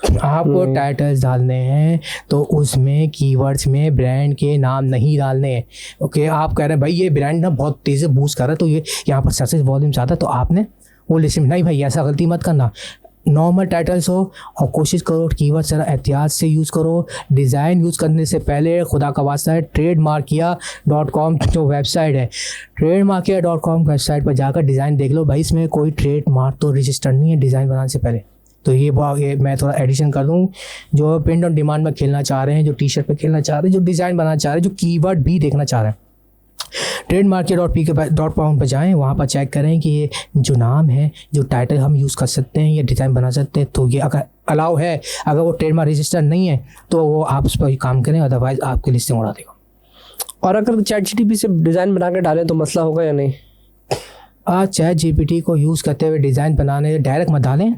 आपको टाइटल्स डालने हैं तो उसमें कीवर्ड्स में ब्रांड के नाम नहीं डालने हैं। ओके, आप कह रहे हैं भाई ये ब्रांड ना बहुत तेज़ी से बूस्ट कर रहा है तो ये यहाँ पर सर्च वॉल्यूम ज़्यादा, तो आपने वो लिस्टिंग, नहीं भाई ऐसा गलती मत करना। नॉर्मल टाइटल्स हो और कोशिश करो कीवर्ड ज़रा एहतियात से यूज़ करो। डिज़ाइन यूज़ करने से पहले खुदा का वास्ता है trademarkia.com जो वेबसाइट है, trademarkia.com वेबसाइट पर जाकर डिज़ाइन देख लो। भाई इसमें कोई ट्रेडमार्क तो रजिस्टर नहीं है डिज़ाइन बनाने से पहले। तो ये मैं थोड़ा एडिशन कर दूँ, जो प्रिंट ऑन डिमांड में खेलना चाह रहे हैं, जो टी शर्ट पर खेलना चाह रहे हैं, जो डिज़ाइन बनाना चाह रहे हैं, जो कीवर्ड भी देखना चाह रहे हैं, trademarkia.com पर जाएं, वहाँ पर चेक करें कि ये जो नाम है, जो टाइटल हम यूज़ कर सकते हैं या डिज़ाइन बना सकते हैं, तो ये अगर अलाउ है, अगर वो ट्रेडमार्क रजिस्टर नहीं है तो वो आप उस पर काम करें, अदरवाइज आपकी लिस्टिंग उड़ा देगा। और अगर ChatGPT से डिज़ाइन बना के डालें तो मसला होगा या नहीं? ChatGPT को यूज़ करते हुए डिज़ाइन बनाने डायरेक्ट मत डालें,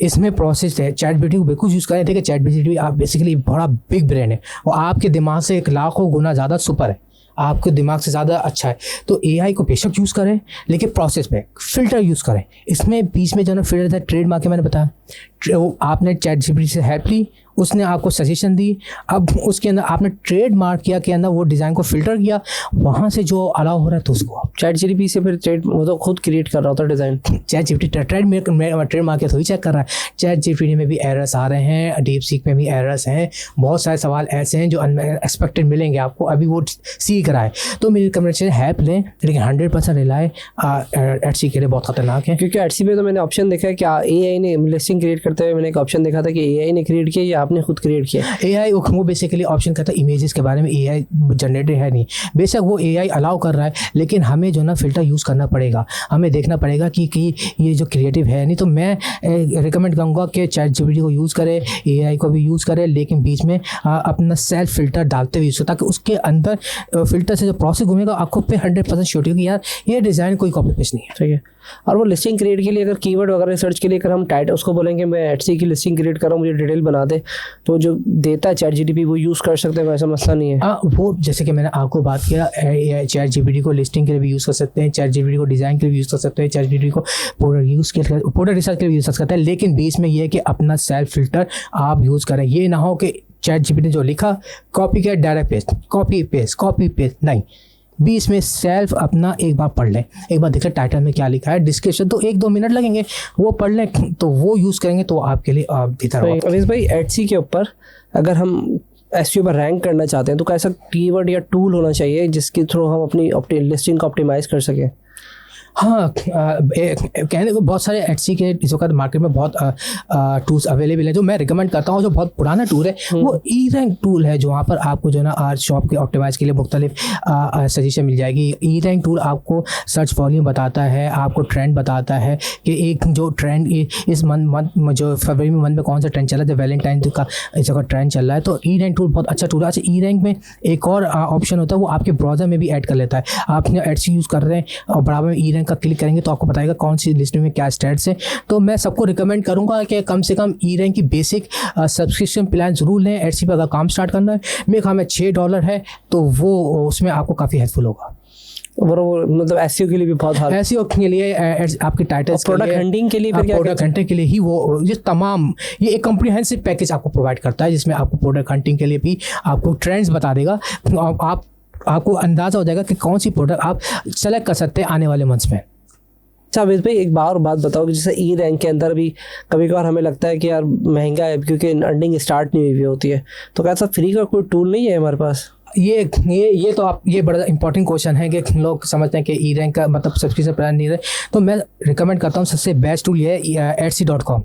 इसमें प्रोसेस है। ChatGPT को बिल्कुल यूज़ करें। देखिए ChatGPT आप बेसिकली बड़ा बिग ब्रेन है और आपके दिमाग से 1 लाखों गुना ज़्यादा सुपर है, आपके दिमाग से ज़्यादा अच्छा है। तो AI को बेशक यूज़ करें, लेकिन प्रोसेस पे फ़िल्टर यूज़ करें। इसमें बीच में जो ना फिल्टर था ट्रेडमार्क के, मैंने बताया, आपने ChatGPT से हेल्प ली, उसने आपको सजेशन दी, अब उसके अंदर आपने ट्रेडमार्क किया के अंदर वो डिज़ाइन को फ़िल्टर किया, वहाँ से जो अलाउ हो रहा है तो उसको ChatGPT से फिर वो तो खुद क्रिएट कर रहा होता है डिज़ाइन। ChatGPT ट्रेडमार्क थोड़ी चेक कर रहा है। ChatGPT में भी एरर्स आ रहे हैं, DeepSeek में भी एरर्स हैं, बहुत सारे सवाल ऐसे हैं जो अनएक्सपेक्टेड मिलेंगे आपको, अभी वो सीख रहा है। तो मेरी रिकमेंडेशन हेल्प लें, लेकिन 100% रिलाय एडसी के लिए बहुत ख़तरनाक है। क्योंकि एडसी में तो मैंने ऑप्शन देखा है कि AI ने लिस्टिंग क्रिएट करते हुए मैंने एक ऑप्शन देखा था कि AI ने क्रिएट किया या आपने खुद क्रिएट किया। AI वो बेसिकली ऑप्शन कहता है इमेजेस के बारे में, AI जनरेटेड है नहीं, बेशक वो AI अलाउ कर रहा है, लेकिन हमें जो ना फ़िल्टर यूज़ करना पड़ेगा, हमें देखना पड़ेगा कि ये जो क्रिएटिव है नहीं। तो मैं रिकमेंड करूँगा कि ChatGPT को यूज़ करें, AI को भी यूज़ करें, लेकिन बीच में अपना सेल्फ फ़िल्टर डालते हुए यूज़ करें, ताकि उसके अंदर फ़िल्टर से जो प्रोसेस घूमेगा आपको पे 100% श्योरिटी होगी यार ये डिज़ाइन कोई कॉपी पेस्ट नहीं है। ठीक है। और वो लिस्टिंग क्रिएट के लिए अगर कीवर्ड वगैरह सर्च के लिए अगर हम टाइटल उसको बोलेंगे मैं एडसी की लिस्टिंग क्रिएट कर रहा हूँ, मुझे डिटेल बना दे, तो जो देता है ChatGPT वो यूज़ कर सकते हैं, वैसा मसला नहीं है। वो जैसे कि मैंने आपको बात किया, ChatGPT को लिस्टिंग के लिए भी यूज़ कर सकते हैं, ChatGPT को डिज़ाइन के लिए भी यूज़ कर सकते हैं, ChatGPT को प्रोडक्ट रिसर्च के लिए यूज़ कर सकते हैं, लेकिन बीच में ये है कि अपना सेल्फ फिल्टर आप यूज़ करें। ये ना हो कि ChatGPT जो लिखा कॉपी किया डायरेक्ट पेस्ट, कॉपी पेस्ट नहीं, बीच में सेल्फ अपना एक बार पढ़ लें, एक बार देख लें टाइटल में क्या लिखा है, डिस्क्रिप्शन तो 1-2 मिनट लगेंगे, वो पढ़ लें तो वो यूज़ करेंगे तो आपके लिए बेहतर होगा। अवीस भाई एडसी के ऊपर अगर हम SEO पर रैंक करना चाहते हैं तो कैसा कीवर्ड या टूल होना चाहिए जिसके थ्रू हम अपनी लिस्टिंग को ऑप्टिमाइज़ कर सकें? हाँ, कहने को बहुत सारे एडसी के इस वक्त मार्केट में बहुत टूल्स अवेलेबल है। जो मैं रिकमेंड करता हूँ, जो बहुत पुराना टूल है वो E-Rank टूल है, जो वहाँ पर आपको जो ना आर शॉप के ऑप्टिमाइज के लिए मुख्तलिफ सजेशन मिल जाएगी। E-Rank टूल आपको सर्च वॉल्यूम बताता है, आपको ट्रेंड बताता है कि एक जो ट्रेंड इस मंथ जो फरवरी में मंथ में कौन सा ट्रेंड चला है, वैलेंटाइन का इस वक्त ट्रेंड चल रहा है, तो E-Rank टूल बहुत अच्छा टूल है। अच्छा, E-Rank में एक और ऑप्शन होता है, वो आपके ब्राउज़र में भी ऐड कर लेता है। आपने एडसी यूज़ कर रहे हैं और बराबर में E-Rank का क्लिक करेंगे तो आपको बताएगा कौन सी लिस्ट में क्या स्टैट्स है। तो मैं सबको रिकमेंड करूंगा कि कम से कम E-Rank की बेसिक सब्सक्रिप्शन प्लान ज़रूर लें। एडसी पर अगर काम स्टार्ट करना है, मेरे ख्याल में $6 है, तो वो उसमें आपको काफ़ी हेल्पफुल होगा। वो मतलब SEO के लिए भी बहुत SEO के लिए, आपके टाइटल्स, प्रोडक्ट हंटिंग के लिए, प्रोडक्ट हंटिंग के लिए ही वो ये तमाम ये एक कम्प्रीहेंसिव पैकेज आपको प्रोवाइड करता है, जिसमें आपको प्रोडक्ट हंटिंग के लिए भी आपको ट्रेंड्स बता देगा। आपको अंदाज़ा हो जाएगा कि कौन सी प्रोडक्ट आप सेलेक्ट कर सकते हैं आने वाले मंथ्स में। अच्छा अवीस भाई, एक बात बताओ कि जैसे E-Rank के अंदर भी कभी कभार हमें लगता है कि यार महंगा है क्योंकि अर्निंग स्टार्ट नहीं हुई होती है, तो कैसा फ्री का कोई टूल नहीं है हमारे पास? ये तो आप ये बड़ा इंपॉर्टेंट क्वेश्चन है कि लोग समझते हैं कि E-Rank का मतलब सब्सक्रिप्शन प्लान नहीं है। तो मैं रिकमेंड करता हूँ सबसे बेस्ट टूल ये है Etsy.com।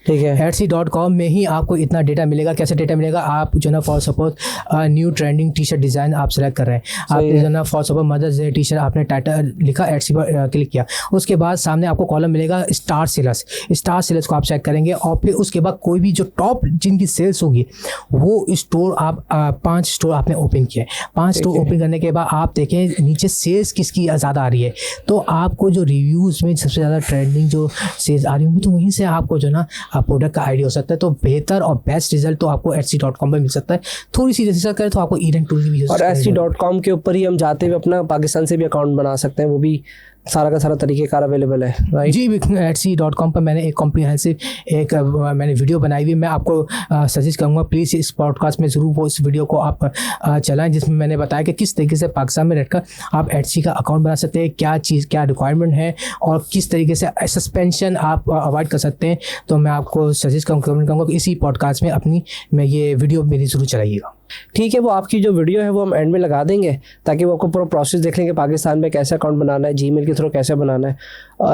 ठीक है। Etsy.com में ही आपको इतना डेटा मिलेगा। कैसे डेटा मिलेगा? आप जो ना for suppose new trending t-shirt design आप सेलेक्ट कर रहे हैं, आपने जो ना for suppose mother's day t-shirt आपने टाइटल लिखा, Etsy पर क्लिक किया, उसके बाद सामने आपको कॉलम मिलेगा स्टार सेलर्स को आप चेक करेंगे और फिर उसके बाद कोई भी जो टॉप जिनकी सेल्स होगी वो स्टोर आप 5 स्टोर आपने ओपन किए। 5 स्टोर ओपन करने के बाद आप देखें नीचे सेल्स किसकी ज़्यादा आ रही है, तो आपको जो रिव्यूज़ में सबसे ज़्यादा ट्रेंडिंग जो सेल्स आ रही होंगी तो वहीं से आपको जो ना प्रोडक्ट का आइडिया हो सकता है। तो बेहतर और बेस्ट रिजल्ट तो आपको Etsy.com पर मिल सकता है। थोड़ी सी रिसर्च करें तो आपको ईडेंट टूल की भी और Etsy.com के ऊपर ही हम जाते हुए अपना पाकिस्तान से भी अकाउंट बना सकते हैं, वो भी सारा का सारा तरीक़ेकार अवेलेबल है, राइट? जी, Etsy.com पर मैंने एक कॉम्प्रिहेंसिव मैंने वीडियो बनाई हुई, मैं आपको सजेस्ट करूँगा प्लीज़ इस पॉडकास्ट में ज़रूर वो इस वीडियो को आप चलाएं, जिसमें मैंने बताया कि किस तरीके से पाकिस्तान में रहकर आप Etsy का अकाउंट बना सकते हैं, क्या रिक्वायरमेंट है और किस तरीके से सस्पेंशन आप अवॉइड कर सकते हैं। तो मैं आपको सजेस्ट करूँगा कि इसी पॉडकास्ट में ये वीडियो मेरी ज़रूर चलाइएगा। ठीक है, वो आपकी जो वीडियो है वो हम एंड में लगा देंगे ताकि वो आपको पूरा प्रोसेस देख लेंगे पाकिस्तान में कैसे अकाउंट बनाना है, जीमेल के थ्रू कैसे बनाना है,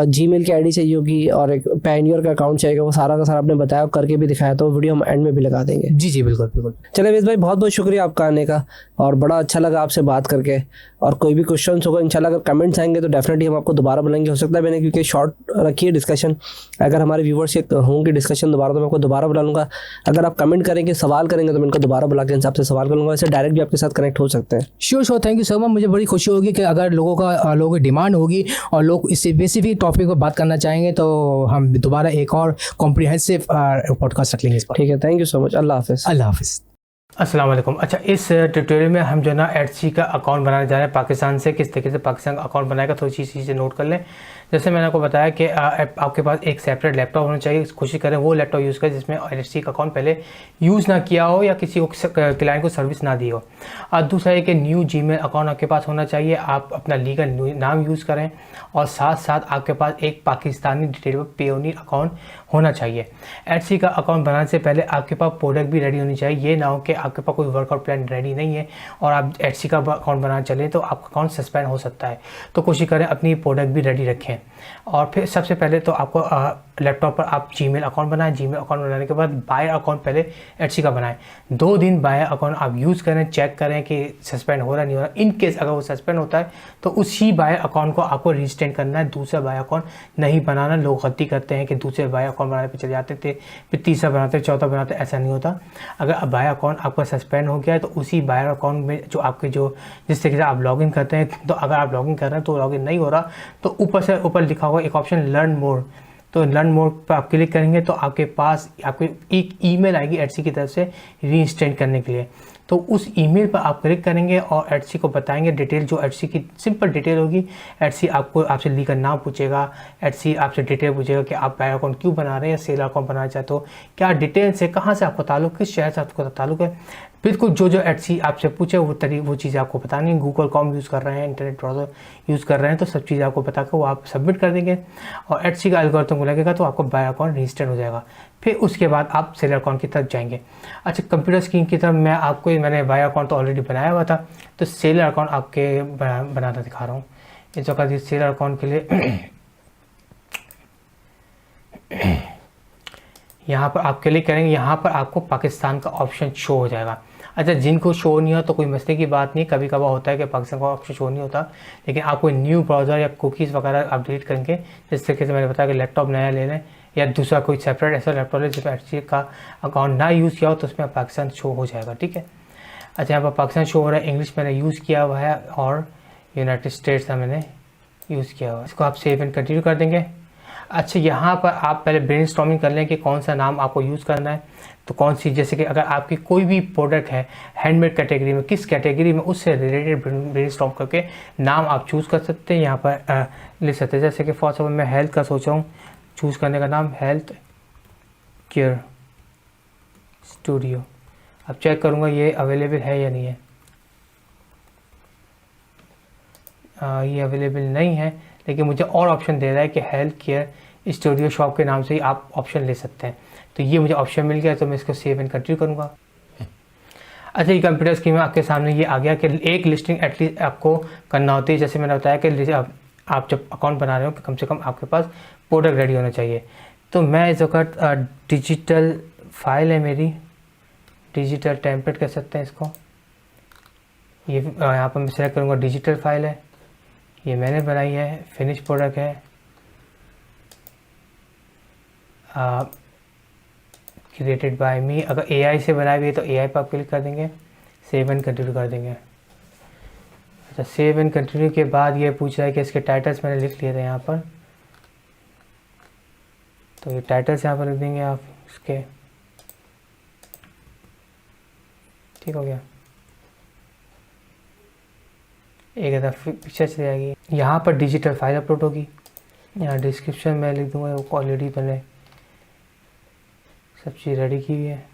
जीमेल की आईडी चाहिए होगी और एक पायोनियर का अकाउंट चाहिए, वो सारा का सारा आपने बताया करके भी दिखाया, तो वीडियो हम एंड में भी लगा देंगे। जी बिल्कुल। चलिए अवेश भाई, बहुत बहुत शुक्रिया आपका आने का और बड़ा अच्छा लगा आपसे बात करके। और कोई भी क्वेश्चन होगा इंशाल्लाह अगर कमेंट्स आएंगे तो डेफिनेटली हम आपको दोबारा बुलाएंगे। हो सकता है मैंने क्योंकि शॉर्ट रखी है डिस्कशन, अगर हमारे व्यूवर्स से होंगे डिस्कशन दोबारा तो मैं आपको दोबारा बुला लूँगा। अगर आप कमेंट करेंगे, सवाल करेंगे तो मैं इनको दोबारा बुला के इनसे आपसे सवाल करूँगा, वैसे डायरेक्ट भी आपके साथ कनेक्ट हो सकते हैं। Sure, thank you so much. मुझे बड़ी खुशी होगी कि अगर लोगों की डिमांड होगी और लोग इससे स्पेसिफिक टॉपिक पर बात करना चाहेंगे तो हम दोबारा एक और कॉम्प्रिहेंसिव पॉडकास्ट रख लेंगे इस पर। ठीक है, थैंक यू सो मच। अल्लाह हाफिज़। अल्लाह हाफिज़। अस्सलाम वालेकुम। अच्छा, इस ट्यूटोरियल में हम जो ना Etsy का अकाउंट बनाने जा रहे हैं पाकिस्तान से। किस तरीके से पाकिस्तान का अकाउंट बनाएगा थोड़ी सी चीज़ें नोट कर लें। जैसे मैंने आपको बताया कि आपके पास एक सेपरेट लैपटॉप होना चाहिए। कोशिश करें वो लैपटॉप यूज़ करें जिसमें Etsy का अकाउंट पहले यूज़ ना किया हो या किसी को क्लाइंट को सर्विस ना दी हो। और दूसरा है कि न्यू जीमेल अकाउंट आपके पास होना चाहिए। आप अपना लीगल नाम यूज़ करें और साथ साथ आपके पास एक पाकिस्तानी डिटेल पेयोनियर अकाउंट होना चाहिए। Etsy का अकाउंट बनाने से पहले आपके पास प्रोडक्ट भी रेडी होनी चाहिए। ये ना हो कि आपके पास कोई वर्कआउट प्लान रेडी नहीं है और आप Etsy का अकाउंट बनाना चलें तो आपका अकाउंट सस्पेंड हो सकता है। तो कोशिश करें अपनी प्रोडक्ट भी रेडी रखें। और फिर सबसे पहले तो आपको लैपटॉप पर आप जीमेल अकाउंट बनाएं। जीमेल अकाउंट बनाने के बाद बायर अकाउंट पहले Etsy का बनाएं। 2 दिन बायर अकाउंट आप यूज़ करें, चेक करें कि सस्पेंड हो रहा नहीं हो रहा। इन केस अगर वो सस्पेंड होता है तो उसी बायर अकाउंट को आपको रजिस्टर करना है, दूसरा बायर अकाउंट नहीं बनाना। लोग गलती करते हैं कि दूसरे बायर अकाउंट बनाने पर चले जाते थे, फिर तीसरा बनाते, चौथा बनाते, ऐसा नहीं होता। अगर बायर अकाउंट आपका सस्पेंड हो गया है तो उसी बायर अकाउंट में जो आपके जिस तरीके से आप लॉगिन करते हैं, तो अगर आप लॉगिन कर रहे हैं तो लॉगिन नहीं हो रहा तो ऊपर लिखा हुआ एक ऑप्शन लर्न मोर, तो लर्न मोर पर आप क्लिक करेंगे तो आपके पास आपको एक ईमेल आएगी Etsy की तरफ से रीइंस्टेट करने के लिए। तो उस ईमेल पर आप क्लिक करेंगे और Etsy को बताएंगे डिटेल, जो Etsy की सिंपल डिटेल होगी। Etsy आपसे लीगल नाम पूछेगा, Etsy आपसे डिटेल पूछेगा कि आप बायर अकाउंट क्यों बना रहे हैं या सेल अकाउंट बनाना चाहते हो, क्या डिटेल से, कहाँ से आपको ताल्लुक, किस शहर से आपको ताल्लुक है, बिल्कुल जो Etsy आपसे पूछे वो चीज़ें आपको बतानी है। गूगल कॉम यूज़ कर रहे हैं, इंटरनेट ब्राउज़र यूज़ कर रहे हैं तो सब चीज़ें आपको बता कर वो आप सबमिट कर देंगे और Etsy का एल्गोरिथम को लगेगा तो आपको बायर अकाउंट रजिस्टर हो जाएगा। फिर उसके बाद आप सेलर अकाउंट की तरफ जाएंगे। अच्छा, कंप्यूटर स्क्रीन की तरफ मैंने बायर अकाउंट तो ऑलरेडी बनाया हुआ था, तो सेलर अकाउंट आपके बनाना दिखा रहा हूँ। इस वक्त सेलर अकाउंट के लिए यहाँ पर आप क्लिक करेंगे, यहाँ पर आपको पाकिस्तान का ऑप्शन शो हो जाएगा। अच्छा, जिनको शो नहीं हो तो कोई मसले की बात नहीं, कभी कभार होता है कि पाकिस्तान का ऑप्शन शो नहीं होता, लेकिन आप कोई न्यू ब्राउज़र या कुकीज़ वगैरह आप डिलीट करेंगे। जिस तरीके से मैंने बताया कि लैपटॉप नया ले लें या दूसरा कोई सेपरेट ऐसा लैपटॉप ले जिसमें Etsy का अकाउंट ना यूज़ किया हो तो उसमें पाकिस्तान शो हो जाएगा। ठीक है। अच्छा, यहाँ पर पाकिस्तान शो हो रहा है, इंग्लिश मैंने यूज़ किया हुआ है और यूनाइटेड स्टेट्स का मैंने यूज़ किया हुआ है। इसको आप सेव एंड कंटिन्यू कर देंगे। अच्छा, यहाँ पर आप पहले ब्रेनस्टॉर्मिंग कर लें कि कौन सा नाम आपको यूज़ करना है, तो कौन सी, जैसे कि अगर आपकी कोई भी प्रोडक्ट है हैंडमेड कैटेगरी में, किस कैटेगरी में, उससे रिलेटेड ब्रेनस्टॉर्म करके नाम आप चूज़ कर सकते हैं। यहाँ पर लिख सकते हैं, जैसे कि फॉर सपोज मैं हेल्थ का सोचा हूँ चूज़ करने का नाम, हेल्थ केयर स्टूडियो। अब चेक करूँगा ये अवेलेबल है या नहीं है। ये अवेलेबल नहीं है, लेकिन मुझे और ऑप्शन दे रहा है कि हेल्थ केयर स्टूडियो शॉप के नाम से ही आप ऑप्शन ले सकते हैं। तो ये मुझे ऑप्शन मिल गया तो मैं इसको सेव एंड कंटिन्यू करूँगा। अच्छा, ये कंप्यूटर स्क्रीन में आपके सामने ये आ गया कि एक लिस्टिंग एटलीस्ट आपको करना होती है। जैसे मैंने बताया कि आप जब अकाउंट बना रहे हो कि कम से कम आपके पास प्रोडक्ट रेडी होना चाहिए। तो मैं इस वक्त डिजिटल फाइल है मेरी, डिजिटल टेम्पलेट कह सकते हैं इसको। ये यहाँ पर मैं सेलेक्ट करूँगा, डिजिटल फाइल है, ये मैंने बनाई है, फिनिश प्रोडक्ट है, क्रिएटेड बाय मी। अगर AI से बनाई हुई है तो AI पर आप क्लिक कर देंगे, सेव एंड कंटिन्यू कर देंगे। अच्छा, सेव एंड कंटिन्यू के बाद ये पूछ रहा है कि इसके टाइटल्स मैंने लिख लिए थे यहाँ पर, तो ये टाइटल्स यहाँ पर लिख देंगे आप इसके। ठीक हो गया, एक दफ़ा पिक्चर चली जाएगी। यहाँ पर डिजिटल फाइल अपलोड होगी, यहाँ डिस्क्रिप्शन में लिख दूँगा वो ऑलरेडी मैंने सब चीज़ रेडी की हुई है।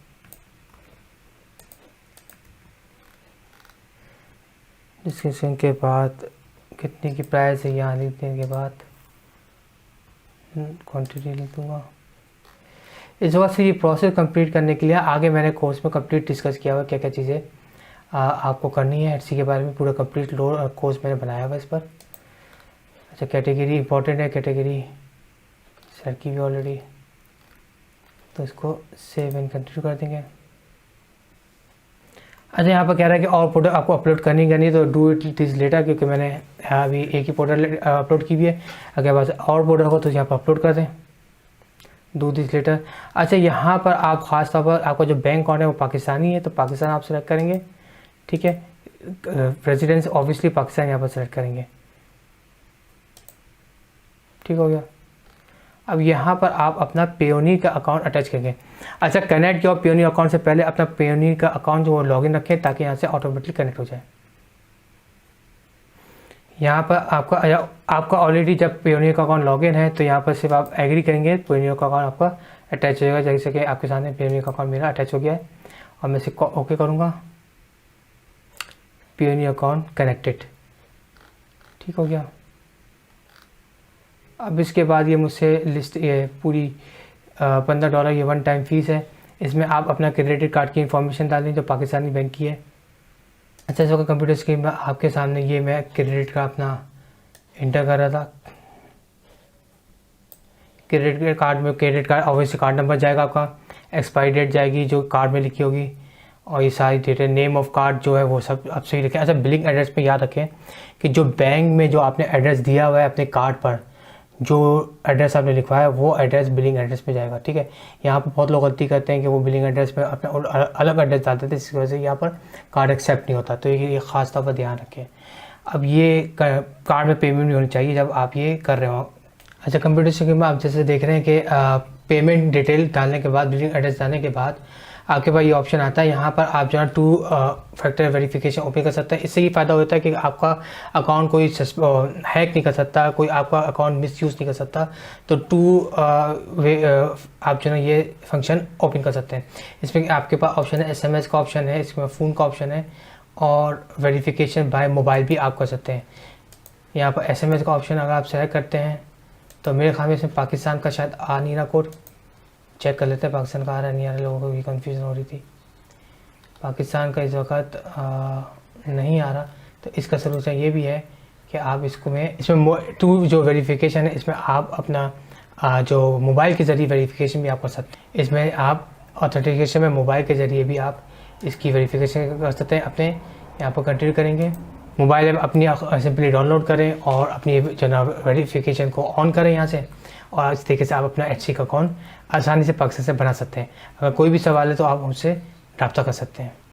डिस्क्रिप्शन के बाद कितने की प्राइस है यहाँ लिख देने के बाद क्वांटिटी लिख दूँगा। इस वक्त से ये प्रोसेस कंप्लीट करने के लिए आगे मैंने कोर्स में कंप्लीट डिस्कस किया हुआ क्या क्या चीज़ें आपको करनी है। एडसी के बारे में पूरा कंप्लीट कोर्स मैंने बनाया हुआ इस पर। अच्छा, कैटेगरी इंपॉर्टेंट है, कैटेगरी सर की भी ऑलरेडी, तो इसको सेव एंड कंटिन्यू कर देंगे। अच्छा, यहाँ पर कह रहा है कि और प्रोडक्ट आपको अपलोड करनी है, तो डू इट दिस लेटर, क्योंकि मैंने अभी एक ही प्रोडक्ट अपलोड की हुई है। अगर बस और प्रोडक्ट हो तो यहाँ पर अपलोड कर दें, डू दिस लेटर। अच्छा, यहाँ पर आप ख़ास तौर पर आपका जो बैंक अकाउंट है वो पाकिस्तानी है तो पाकिस्तान आप सेलेक्ट करेंगे। ठीक है, रेजिडेंस ऑब्वियसली पाकिस्तान यहाँ पर सेलेक्ट करेंगे। ठीक हो गया। अब यहाँ पर आप अपना पेयोनियर का अकाउंट अटैच करेंगे। अच्छा, कनेक्ट किया पेयोनियर अकाउंट से पहले अपना पेयोनियर का अकाउंट जो वो लॉगिन रखें ताकि यहाँ से ऑटोमेटिकली कनेक्ट हो जाए। यहाँ पर आपका ऑलरेडी जब पेयोनियर का अकाउंट लॉगिन है तो यहाँ पर सिर्फ आप एग्री करेंगे, पेयोनियर का अकाउंट आपका अटैच हो जाएगा। जैसे कि आपके सामने पेयोनियर का अकाउंट मेरा अटैच हो गया है और मैं इसे ओके करूँगा, पेयोनियर अकाउंट कनेक्टेड। ठीक हो गया। अब इसके बाद ये मुझसे लिस्ट ये पूरी $15 ये वन टाइम फ़ीस है। इसमें आप अपना क्रेडिट कार्ड की इन्फॉर्मेशन डाल दें जो पाकिस्तानी बैंक की है। अच्छा, इस वक्त कंप्यूटर स्क्रीन में आपके सामने ये मैं क्रेडिट कार्ड अपना इंटर कर रहा था। क्रेडिट कार्ड में credit card obviously card number जाएगा, आपका एक्सपायरी डेट जाएगी जो कार्ड में लिखी होगी, और ये सारी डिटेल, नेम ऑफ कार्ड जो है वो सब आप सही रखें। अच्छा, बिलिंग एड्रेस पे याद रखें कि जो बैंक में जो आपने एड्रेस दिया हुआ है अपने कार्ड पर, जो एड्रेस आपने लिखवाया है वो एड्रेस बिलिंग एड्रेस पे जाएगा। ठीक है, यहाँ पर बहुत लोग गलती करते हैं कि वो बिलिंग एड्रेस पे अपना अलग एड्रेस डालते थे, जिसकी वजह से यहाँ पर कार्ड एक्सेप्ट नहीं होता, तो ये ख़ास तौर पर ध्यान रखें। अब ये कार्ड में पेमेंट भी होनी चाहिए जब आप ये कर रहे हो। अच्छा, कंप्यूटर स्क्रीन में आप जैसे देख रहे हैं कि पेमेंट डिटेल डालने के बाद, बिलिंग एड्रेस डालने के बाद आपके पास ये ऑप्शन आता है। यहाँ पर आप जो है 2 फैक्टर वेरिफिकेशन ओपन कर सकते हैं। इससे ये फ़ायदा होता है कि आपका अकाउंट कोई हैक नहीं कर सकता, कोई आपका अकाउंट मिसयूज़ नहीं कर सकता। तो आप जो है ये फंक्शन ओपन कर सकते हैं। इसमें आपके पास ऑप्शन है SMS का ऑप्शन है, इसमें फ़ोन का ऑप्शन है, और वेरिफिकेशन बाय मोबाइल भी आप कर सकते हैं। यहाँ पर SMS का ऑप्शन अगर आप सेलेक्ट करते हैं तो मेरे ख्याल में इसमें पाकिस्तान का शायद आ नहीं रहा कोड, चेक कर लेते हैं पाकिस्तान का आ रहा नहीं आ रहा, लोगों को भी कन्फ्यूज़न हो रही थी। पाकिस्तान का इस वक्त नहीं आ रहा, तो इसका सलूशन ये भी है कि आप इसमें 2 जो वेरिफिकेशन है इसमें आप अपना जो मोबाइल के ज़रिए वेरिफिकेशन भी आप कर सकते हैं। इसमें आप ऑथेंटिकेशन में मोबाइल के ज़रिए भी आप इसकी वेरिफिकेशन कर सकते हैं। अपने यहाँ पर कंटिन्यू करेंगे, मोबाइल में अपनी सिंपली डाउनलोड करें और अपनी जो वेरिफिकेशन को ऑन करें यहाँ से, और इस तरीके से आप अपना एडसी का अकाउंट आसानी से पाकिस्तान से बना सकते हैं। अगर कोई भी सवाल है तो आप मुझसे रब्ता कर सकते हैं।